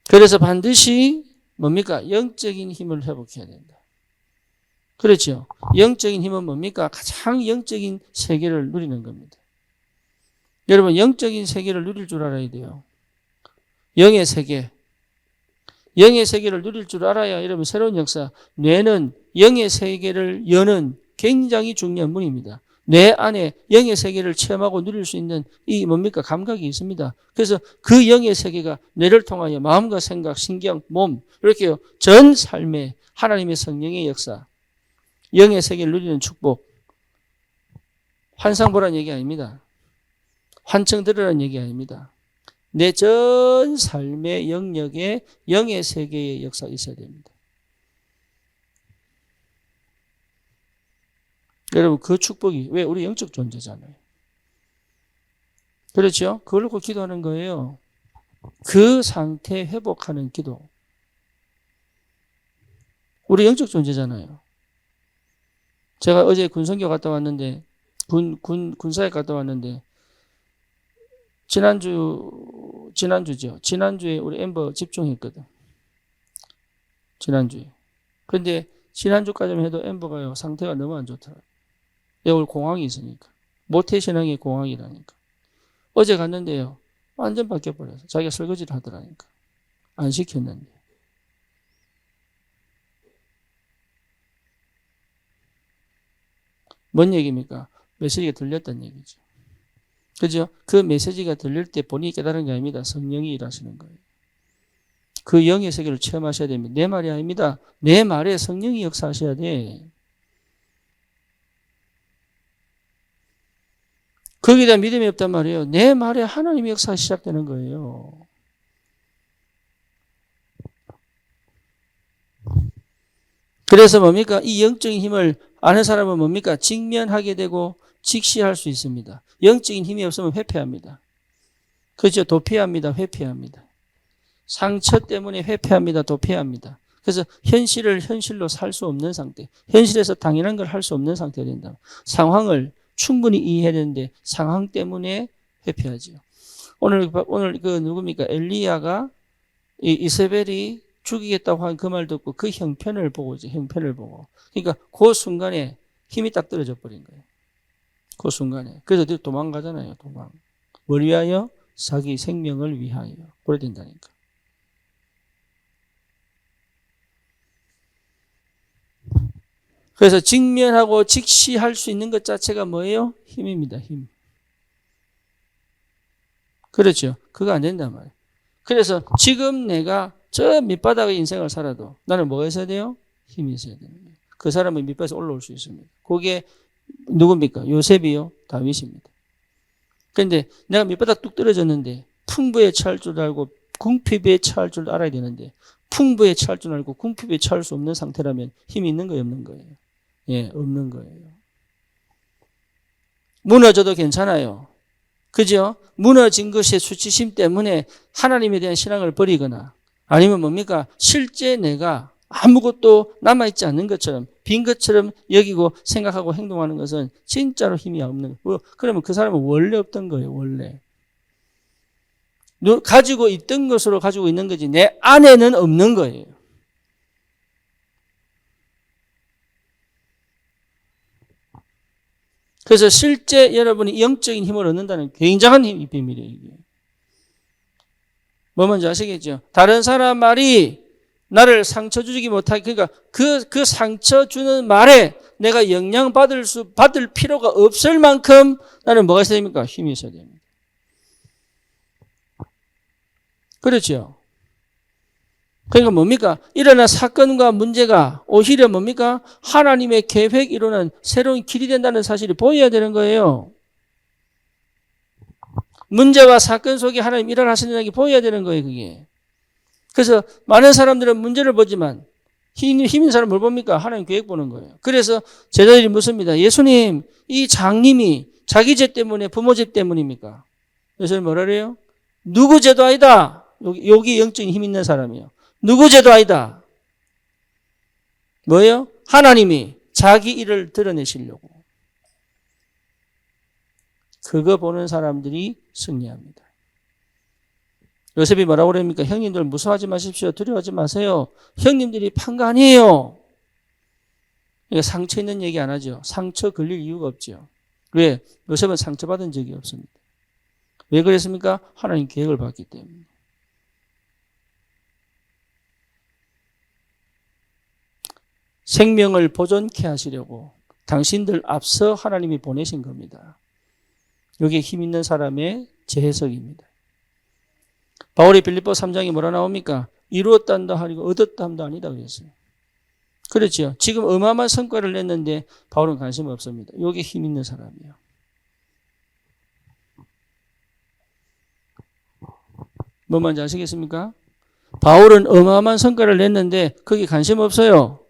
Speaker 1: 그래서 반드시 뭡니까? 영적인 힘을 회복해야 된다. 그렇죠. 영적인 힘은 뭡니까? 가장 영적인 세계를 누리는 겁니다. 여러분, 영적인 세계를 누릴 줄 알아야 돼요. 영의 세계. 영의 세계를 누릴 줄 알아야 여러분 새로운 역사. 뇌는 영의 세계를 여는 굉장히 중요한 문입니다. 뇌 안에 영의 세계를 체험하고 누릴 수 있는 이 뭡니까? 감각이 있습니다. 그래서 그 영의 세계가 뇌를 통하여 마음과 생각, 신경, 몸 이렇게 전 삶에 하나님의 성령의 역사, 영의 세계를 누리는 축복. 환상 보라는 얘기 아닙니다. 환청 들으라는 얘기 아닙니다. 내 전 삶의 영역에 영의 세계의 역사가 있어야 됩니다. 여러분, 그 축복이, 왜? 우리 영적 존재잖아요. 그렇죠? 그걸 놓고 기도하는 거예요. 그 상태 회복하는 기도. 우리 영적 존재잖아요. 제가 어제 군성교 갔다 왔는데, 군사에 갔다 왔는데, 지난주죠. 지난주에 우리 엠버 집중했거든. 지난주에. 근데 지난주까지만 해도 엠버가요, 상태가 너무 안 좋더라고요. 오늘 공황이 있으니까. 모태신앙의 공황이라니까. 어제 갔는데요, 완전 바뀌어버려서. 자기가 설거지를 하더라니까. 안 시켰는데. 뭔 얘기입니까? 메시지가 들렸다는 얘기죠. 그죠? 그 메시지가 들릴 때 본인이 깨달은 게 아닙니다. 성령이 일하시는 거예요. 그 영의 세계를 체험하셔야 됩니다. 내 말이 아닙니다. 내 말에 성령이 역사하셔야 돼. 거기에 대한 믿음이 없단 말이에요. 내 말에 하나님의 역사가 시작되는 거예요. 그래서 뭡니까? 이 영적인 힘을 아는 사람은 뭡니까? 직면하게 되고 직시할 수 있습니다. 영적인 힘이 없으면 회피합니다. 그렇죠? 도피합니다. 회피합니다. 상처 때문에 회피합니다. 도피합니다. 그래서 현실을 현실로 살 수 없는 상태. 현실에서 당연한 걸 할 수 없는 상태가 된다. 상황을 충분히 이해해야 되는데 상황 때문에 회피하죠. 오늘 그 누굽니까? 엘리야가 이세벨이 죽이겠다고 한 그 말 듣고 그 형편을 보고죠. 형편을 보고. 그러니까 그 순간에 힘이 딱 떨어져 버린 거예요. 그 순간에. 그래서 도망가잖아요. 도망. 뭘 위하여? 자기 생명을 위하여. 그래 된다니까. 그래서 직면하고 직시할 수 있는 것 자체가 뭐예요? 힘입니다. 힘. 그렇죠. 그거 안 된단 말이에요. 그래서 지금 내가 저 밑바닥의 인생을 살아도 나는 뭐가 있어야 돼요? 힘이 있어야 되는 거예요. 그 사람은 밑바닥에서 올라올 수 있습니다. 그게 누굽니까? 요셉이요? 다윗입니다. 그런데 내가 밑바닥 뚝 떨어졌는데 풍부에 처할 줄 알고 궁핍에 처할 줄 알아야 되는데 풍부에 처할 줄 알고 궁핍에 처할 수 없는 상태라면 힘이 있는 거예요? 없는 거예요? 예, 없는 거예요. 무너져도 괜찮아요. 그죠? 무너진 것의 수치심 때문에 하나님에 대한 신앙을 버리거나 아니면 뭡니까? 실제 내가 아무것도 남아있지 않는 것처럼 빈 것처럼 여기고 생각하고 행동하는 것은 진짜로 힘이 없는 거예요. 그러면 그 사람은 원래 없던 거예요. 원래. 가지고 있던 것으로 가지고 있는 거지 내 안에는 없는 거예요. 그래서 실제 여러분이 영적인 힘을 얻는다는 굉장한 힘이 비밀이에요. 이게. 뭐 뭔지 아시겠죠? 다른 사람 말이 나를 상처 주지 못하게 그러니까 그 상처 주는 말에 내가 받을 필요가 없을 만큼 나는 뭐가 있어야 됩니까? 힘이 있어야 됩니다. 그렇죠? 그러니까 뭡니까? 일어난 사건과 문제가 오히려 뭡니까? 하나님의 계획이로는 새로운 길이 된다는 사실이 보여야 되는 거예요. 문제와 사건 속에 하나님 일을 하시는 게 보여야 되는 거예요, 그게. 그래서 많은 사람들은 문제를 보지만 힘 있는 사람은 뭘 봅니까? 하나님 계획 보는 거예요. 그래서 제자들이 묻습니다. 예수님, 이 장님이 자기 죄 때문에 부모 죄 때문입니까? 예수님 뭐라 그래요? 누구 죄도 아니다. 여기 영적인 힘 있는 사람이요. 누구 죄도 아니다. 뭐예요? 하나님이 자기 일을 드러내시려고. 그거 보는 사람들이 승리합니다. 요셉이 뭐라고 그럽니까? 형님들 무서워하지 마십시오. 두려워하지 마세요. 형님들이 판 거 아니에요. 상처 있는 얘기 안 하죠. 상처 걸릴 이유가 없죠. 왜? 요셉은 상처받은 적이 없습니다. 왜 그랬습니까? 하나님 계획을 봤기 때문에. 생명을 보존케 하시려고 당신들 앞서 하나님이 보내신 겁니다. 여기에 힘 있는 사람의 재해석입니다. 바울이 빌립보 3장에 뭐라 나옵니까? 이루었다 한다 하리고 얻었다 함도 아니다 그랬어요. 그렇죠. 지금 어마어마한 성과를 냈는데 바울은 관심 없습니다. 여기에 힘 있는 사람이에요. 뭐 뭔지 아시겠습니까? 바울은 어마어마한 성과를 냈는데 거기 관심 없어요.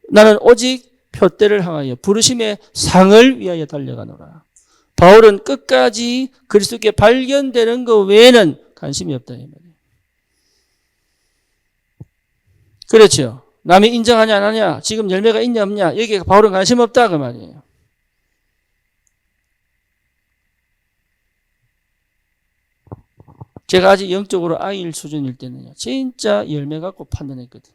Speaker 1: 나는 오직 표대를 향하여 부르심의 상을 위하여 달려가노라. 바울은 끝까지 그리스도께 발견되는 것 외에는 관심이 없다 이 말이에요. 그렇죠. 남이 인정하냐 안 하냐, 지금 열매가 있냐 없냐, 여기에 바울은 관심 없다 그 말이에요. 제가 아직 영적으로 아이일 수준일 때는요, 진짜 열매 갖고 판단했거든.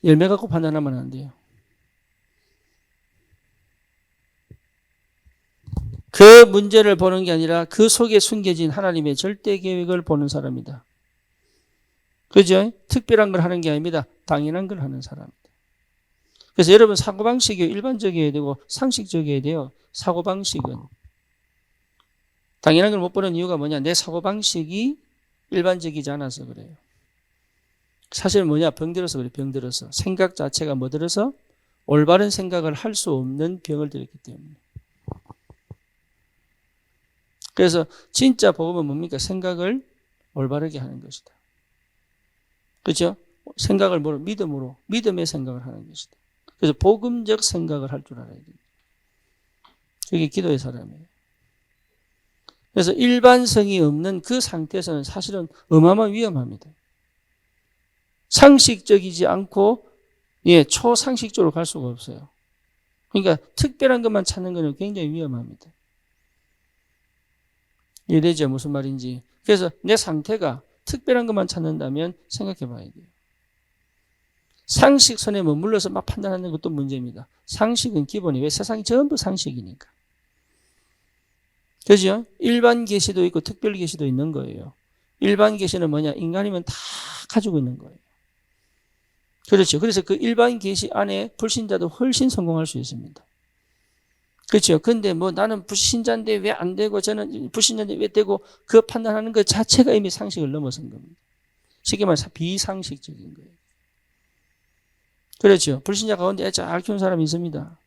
Speaker 1: 열매 갖고 판단하면 안 돼요. 그 문제를 보는 게 아니라 그 속에 숨겨진 하나님의 절대 계획을 보는 사람이다. 그죠? 특별한 걸 하는 게 아닙니다. 당연한 걸 하는 사람이다. 그래서 여러분 사고방식이 일반적이어야 되고 상식적이어야 돼요. 사고방식은. 당연한 걸 못 보는 이유가 뭐냐? 내 사고방식이 일반적이지 않아서 그래요. 사실 뭐냐? 병들어서 그래. 병들어서. 생각 자체가 뭐 들어서? 올바른 생각을 할 수 없는 병을 들었기 때문에. 그래서 진짜 복음은 뭡니까? 생각을 올바르게 하는 것이다. 그렇죠? 생각을 믿음으로, 믿음의 생각을 하는 것이다. 그래서 복음적 생각을 할 줄 알아야 됩니다. 그게 기도의 사람이에요. 그래서 일반성이 없는 그 상태에서는 사실은 어마어마한 위험합니다. 상식적이지 않고 초상식적으로 갈 수가 없어요. 그러니까 특별한 것만 찾는 것은 굉장히 위험합니다. 이해되죠? 무슨 말인지. 그래서 내 상태가 특별한 것만 찾는다면 생각해 봐야 돼요. 상식선에 머물러서 막 판단하는 것도 문제입니다. 상식은 기본이 왜 세상이 전부 상식이니까. 그죠? 일반 계시도 있고 특별 계시도 있는 거예요. 일반 계시는 뭐냐? 인간이면 다 가지고 있는 거예요. 그렇죠. 그래서 그 일반 계시 안에 불신자도 훨씬 성공할 수 있습니다. 그렇죠. 근데 뭐 나는 불신자인데 왜 안 되고 저는 불신자인데 왜 되고 그 판단하는 것 자체가 이미 상식을 넘어선 겁니다. 쉽게 말해서 비상식적인 거예요. 그렇죠. 불신자 가운데 잘 키운 사람이 있습니다.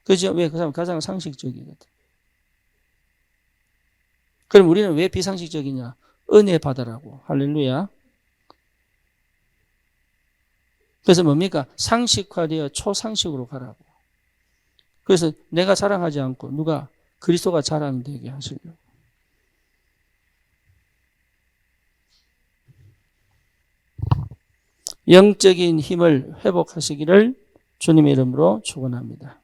Speaker 1: 그죠? 왜? 그 사람 가장 상식적이거든. 그럼 우리는 왜 비상식적이냐? 은혜 받으라고. 할렐루야. 그래서 뭡니까? 상식화되어 초상식으로 가라고. 그래서 내가 자랑하지 않고 누가 그리스도가 자랑되게 하시려고. 영적인 힘을 회복하시기를 주님의 이름으로 축원합니다.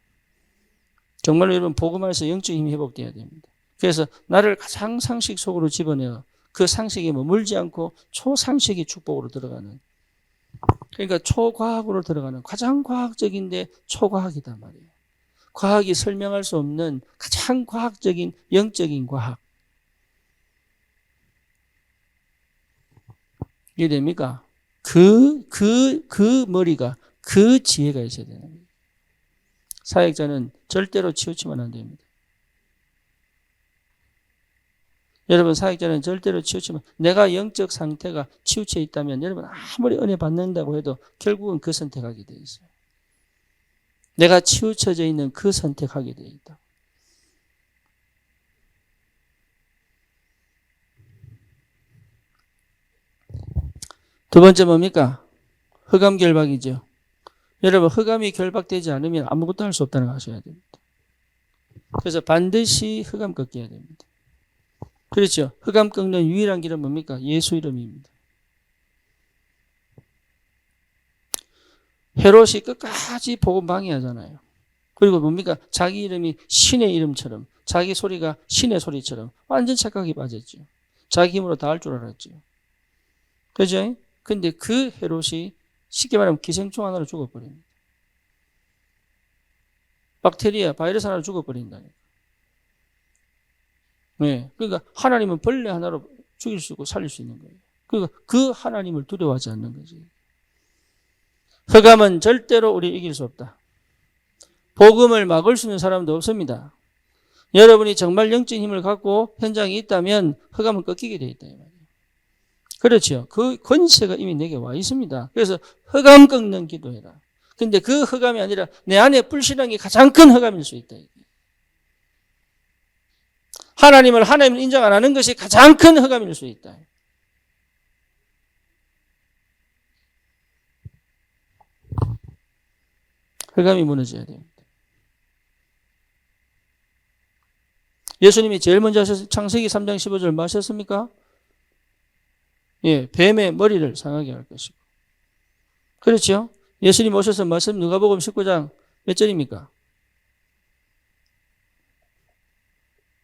Speaker 1: 정말로 여러분 복음 안에서 영적인 힘이 회복돼야 됩니다. 그래서 나를 가장 상식 속으로 집어내어 그 상식에 머물지 않고 초상식의 축복으로 들어가는, 그러니까 초과학으로 들어가는, 가장 과학적인데 초과학이단 말이에요. 과학이 설명할 수 없는 가장 과학적인 영적인 과학. 이해됩니까? 그 머리가, 그 지혜가 있어야 되는 거예요. 사역자는 절대로 치우치면 안 됩니다. 여러분, 사역자는 절대로 치우치면, 내가 영적 상태가 치우쳐 있다면 여러분 아무리 은혜 받는다고 해도 결국은 그 선택하게 돼 있어요. 내가 치우쳐져 있는 그 선택하게 돼 있다. 두 번째 뭡니까? 흑암 결박이죠. 여러분, 흑암이 결박되지 않으면 아무것도 할 수 없다는 걸 아셔야 됩니다. 그래서 반드시 흑암 꺾여야 됩니다. 그렇죠. 흑암 꺾는 유일한 길은 뭡니까? 예수 이름입니다. 헤롯이 끝까지 복음 방해하잖아요. 그리고 뭡니까? 자기 이름이 신의 이름처럼, 자기 소리가 신의 소리처럼 완전 착각이 빠졌죠. 자기 힘으로 다 할 줄 알았죠. 그죠? 근데 그 헤롯이 쉽게 말하면 기생충 하나로 죽어버립니다. 박테리아, 바이러스 하나로 죽어버린다니까. 네. 그러니까 하나님은 벌레 하나로 죽일 수 있고 살릴 수 있는 거예요. 그러니까 그 하나님을 두려워하지 않는 거지. 흑암은 절대로 우리 이길 수 없다. 복음을 막을 수 있는 사람도 없습니다. 여러분이 정말 영적인 힘을 갖고 현장에 있다면 흑암은 꺾이게 돼 있다. 그렇죠. 그 권세가 이미 내게 와 있습니다. 그래서 흑암 꺾는 기도해라. 근데 그 흑암이 아니라 내 안에 불신앙이 가장 큰 흑암일 수 있다. 하나님을 인정 안 하는 것이 가장 큰 흑암일 수 있다. 흑암이 무너져야 됩니다. 예수님이 제일 먼저 하셨어요. 창세기 3장 15절 뭐 하셨습니까? 예, 뱀의 머리를 상하게 할 것이고. 그렇죠? 예수님 오셔서 말씀 누가복음 19장 몇 절입니까?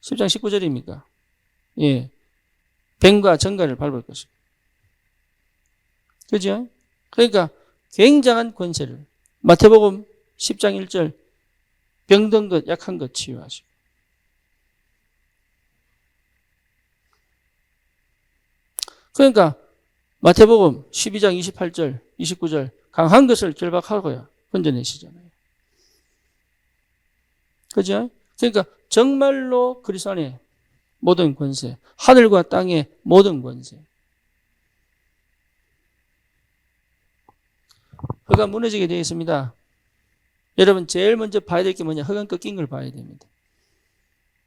Speaker 1: 10장 19절입니까? 예. 뱀과 정갈을 밟을 것이고. 그죠? 그러니까 굉장한 권세를. 마태복음 10장 1절 병든 것, 약한 것 치유하시고. 그러니까 마태복음 12장 28절, 29절 강한 것을 결박하고요. 건져내시잖아요. 그죠? 그러니까 정말로 그리스도 안에 모든 권세, 하늘과 땅의 모든 권세. 흑암 무너지게 되어 있습니다. 여러분 제일 먼저 봐야 될 게 뭐냐? 흑암 꺾인 걸 봐야 됩니다.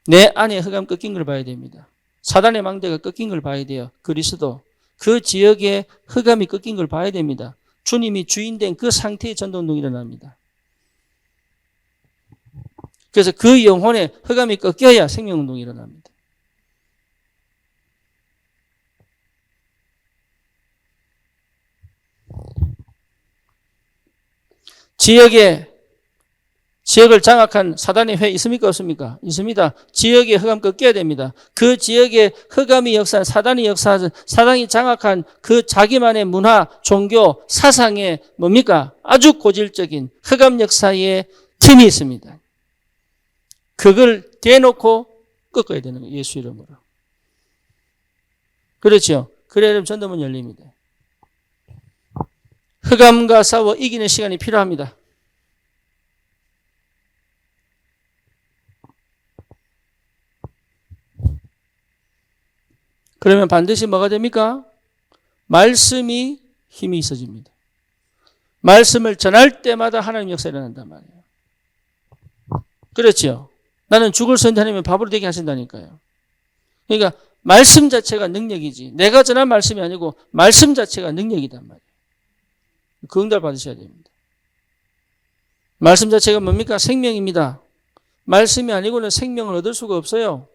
Speaker 1: 내 안에 흑암 꺾인 걸 봐야 됩니다. 사단의 망대가 꺾인 걸 봐야 돼요. 그리스도. 그 지역에 흑암이 꺾인 걸 봐야 됩니다. 주님이 주인된 그 상태의 전도운동이 일어납니다. 그래서 그 영혼에 흑암이 꺾여야 생명운동이 일어납니다. 지역을 장악한 사단의 회 있습니까? 없습니까? 있습니다. 지역에 흑암 꺾여야 됩니다. 그 지역에 흑암이 역사한 사단이 역사한 사단이 장악한 그 자기만의 문화, 종교, 사상에 뭡니까? 아주 고질적인 흑암 역사의 틈이 있습니다. 그걸 대놓고 꺾어야 되는 거예요. 예수 이름으로. 그렇죠. 그래야 전도문 열립니다. 흑암과 싸워 이기는 시간이 필요합니다. 그러면 반드시 뭐가 됩니까? 말씀이 힘이 있어집니다. 말씀을 전할 때마다 하나님 역사가 일어난단 말이에요. 그렇죠? 나는 죽을 선택하면 밥으로 되게 하신다니까요. 그러니까 말씀 자체가 능력이지 내가 전한 말씀이 아니고 말씀 자체가 능력이단 말이에요. 그 응답 받으셔야 됩니다. 말씀 자체가 뭡니까? 생명입니다. 말씀이 아니고는 생명을 얻을 수가 없어요.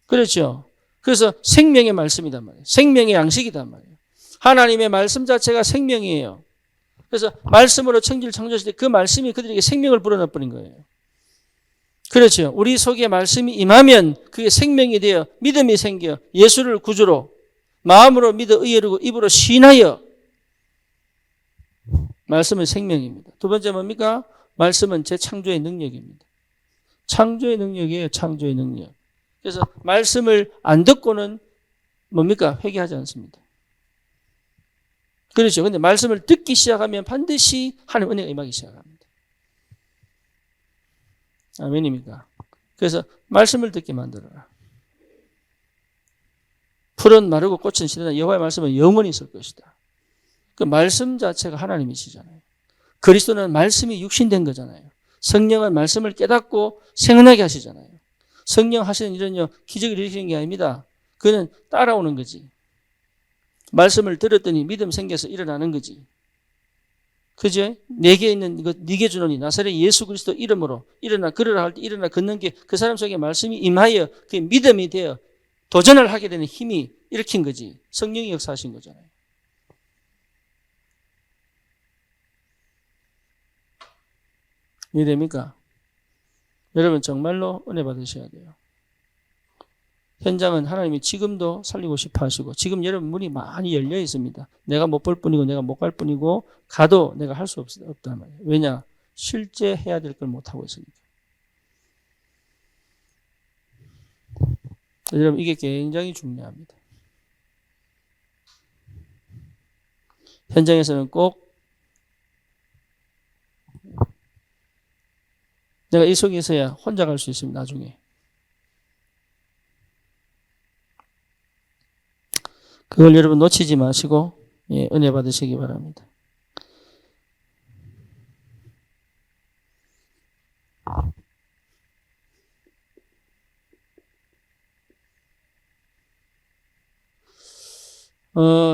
Speaker 1: 그렇죠? 그래서 생명의 말씀이단 말이에요. 생명의 양식이단 말이에요. 하나님의 말씀 자체가 생명이에요. 그래서 말씀으로 천지를 창조했을 때 그 말씀이 그들에게 생명을 불어넣어 버린 거예요. 그렇죠. 우리 속에 말씀이 임하면 그게 생명이 되어 믿음이 생겨 예수를 구주로 마음으로 믿어 의에 이르고 입으로 시인하여 말씀은 생명입니다. 두 번째 뭡니까? 말씀은 재창조의 능력입니다. 창조의 능력이에요. 창조의 능력. 그래서 말씀을 안 듣고는 뭡니까? 회개하지 않습니다. 그렇죠. 근데 말씀을 듣기 시작하면 반드시 하나님 은혜가 임하기 시작합니다. 아멘입니까? 그래서 말씀을 듣게 만들어라. 풀은 마르고 꽃은 시들나 여호와의 말씀은 영원히 있을 것이다. 그 말씀 자체가 하나님이시잖아요. 그리스도는 말씀이 육신된 거잖아요. 성령은 말씀을 깨닫고 생각나게 하시잖아요. 성령 하시는 일은요, 기적을 일으키는 게 아닙니다. 그는 따라오는 거지. 말씀을 들었더니 믿음 생겨서 일어나는 거지. 그죠? 내게 있는 이거 네게 주노니 나사렛 예수 그리스도 이름으로 일어나 걸으라 할 때 일어나 걷는 게 그 사람 속에 말씀이 임하여 그게 믿음이 되어 도전을 하게 되는 힘이 일으킨 거지. 성령이 역사하신 거잖아요. 이해됩니까? 여러분 정말로 은혜 받으셔야 돼요. 현장은 하나님이 지금도 살리고 싶어 하시고 지금 여러분 문이 많이 열려 있습니다. 내가 못 볼 뿐이고 내가 못 갈 뿐이고 가도 내가 할 수 없단 말이에요. 왜냐? 실제 해야 될 걸 못하고 있으니까. 여러분 이게 굉장히 중요합니다. 현장에서는 꼭 내가 이 속에 있어야 혼자 갈 수 있습니다. 나중에. 그걸 여러분 놓치지 마시고 은혜 받으시기 바랍니다.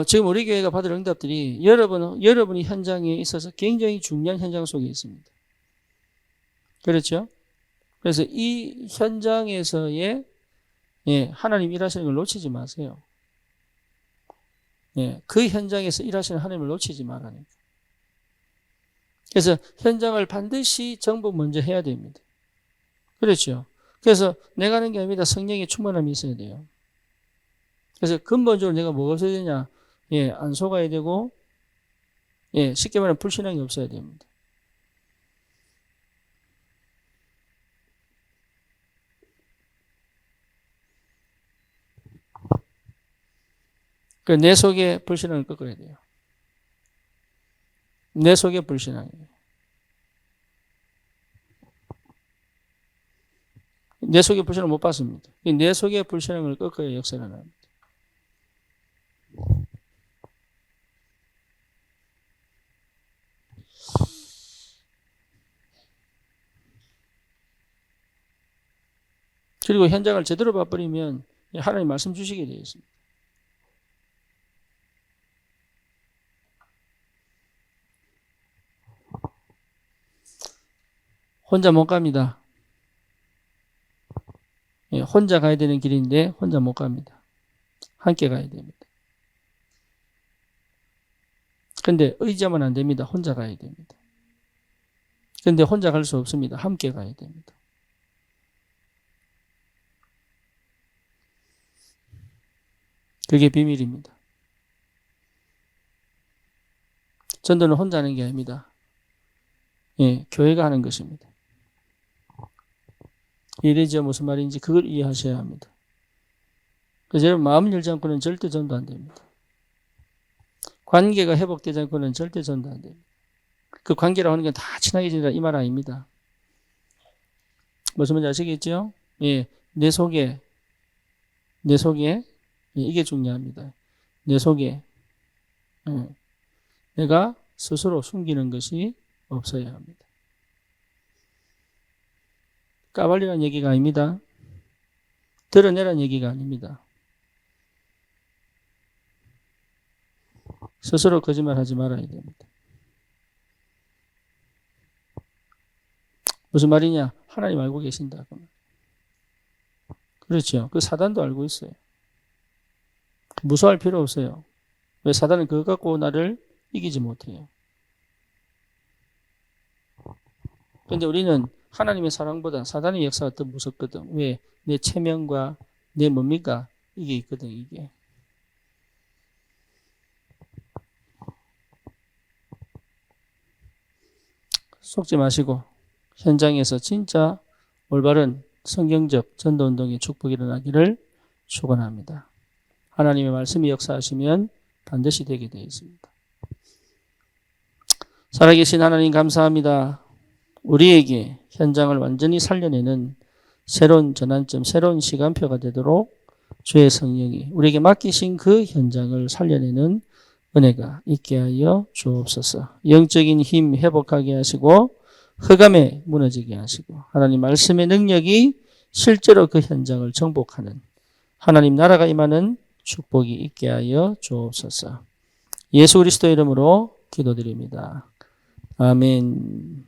Speaker 1: 지금 우리 교회가 받을 응답들이 여러분이 현장에 있어서 굉장히 중요한 현장 속에 있습니다. 그렇죠? 그래서 이 현장에서의 하나님 일하시는 걸 놓치지 마세요. 그 현장에서 일하시는 하나님을 놓치지 말라니까. 그래서 현장을 반드시 정복 먼저 해야 됩니다. 그렇죠? 그래서 내가 하는 게 아닙니다. 성령의 충만함이 있어야 돼요. 그래서 근본적으로 내가 뭐가 없어야 되냐? 안 속아야 되고, 쉽게 말하면 불신앙이 없어야 됩니다. 내 속에 불신앙을 꺾어야 돼요. 내 속에 불신앙이에요. 내 속에 불신앙을 못 봤습니다. 내 속에 불신앙을 꺾어야 역사가 납니다. 그리고 현장을 제대로 봐버리면 하나님 말씀 주시게 되어 있습니다. 혼자 못 갑니다. 혼자 가야 되는 길인데 혼자 못 갑니다. 함께 가야 됩니다. 근데 의지하면 안 됩니다. 혼자 가야 됩니다. 근데 혼자 갈 수 없습니다. 함께 가야 됩니다. 그게 비밀입니다. 전도는 혼자 하는 게 아닙니다. 교회가 하는 것입니다. 이해되죠? 무슨 말인지 그걸 이해하셔야 합니다. 그래서 여러분 마음 열지 않고는 절대 전도 안 됩니다. 관계가 회복되지 않고는 절대 전도 안 됩니다. 그 관계라고 하는 게 다 친하게 지내라 이 말 아닙니다. 무슨 말인지 아시겠죠? 예, 내 속에 예, 이게 중요합니다. 내 속에 내가 스스로 숨기는 것이 없어야 합니다. 까발리라는 얘기가 아닙니다. 드러내라는 얘기가 아닙니다. 스스로 거짓말하지 말아야 됩니다. 무슨 말이냐? 하나님 알고 계신다. 그렇죠. 그 사단도 알고 있어요. 무서워할 필요 없어요. 왜? 사단은 그거 갖고 나를 이기지 못해요. 그런데 우리는 하나님의 사랑보다 사단의 역사가 더 무섭거든. 왜? 내 체면과 내 뭡니까? 이게 있거든, 이게. 속지 마시고 현장에서 진짜 올바른 성경적 전도운동의 축복이 일어나기를 축원합니다. 하나님의 말씀이 역사하시면 반드시 되게 되어 있습니다. 살아계신 하나님 감사합니다. 우리에게 현장을 완전히 살려내는 새로운 전환점, 새로운 시간표가 되도록 주의 성령이 우리에게 맡기신 그 현장을 살려내는 은혜가 있게 하여 주옵소서. 영적인 힘 회복하게 하시고 흑암에 무너지게 하시고 하나님 말씀의 능력이 실제로 그 현장을 정복하는 하나님 나라가 임하는 축복이 있게 하여 주옵소서. 예수 그리스도의 이름으로 기도드립니다. 아멘.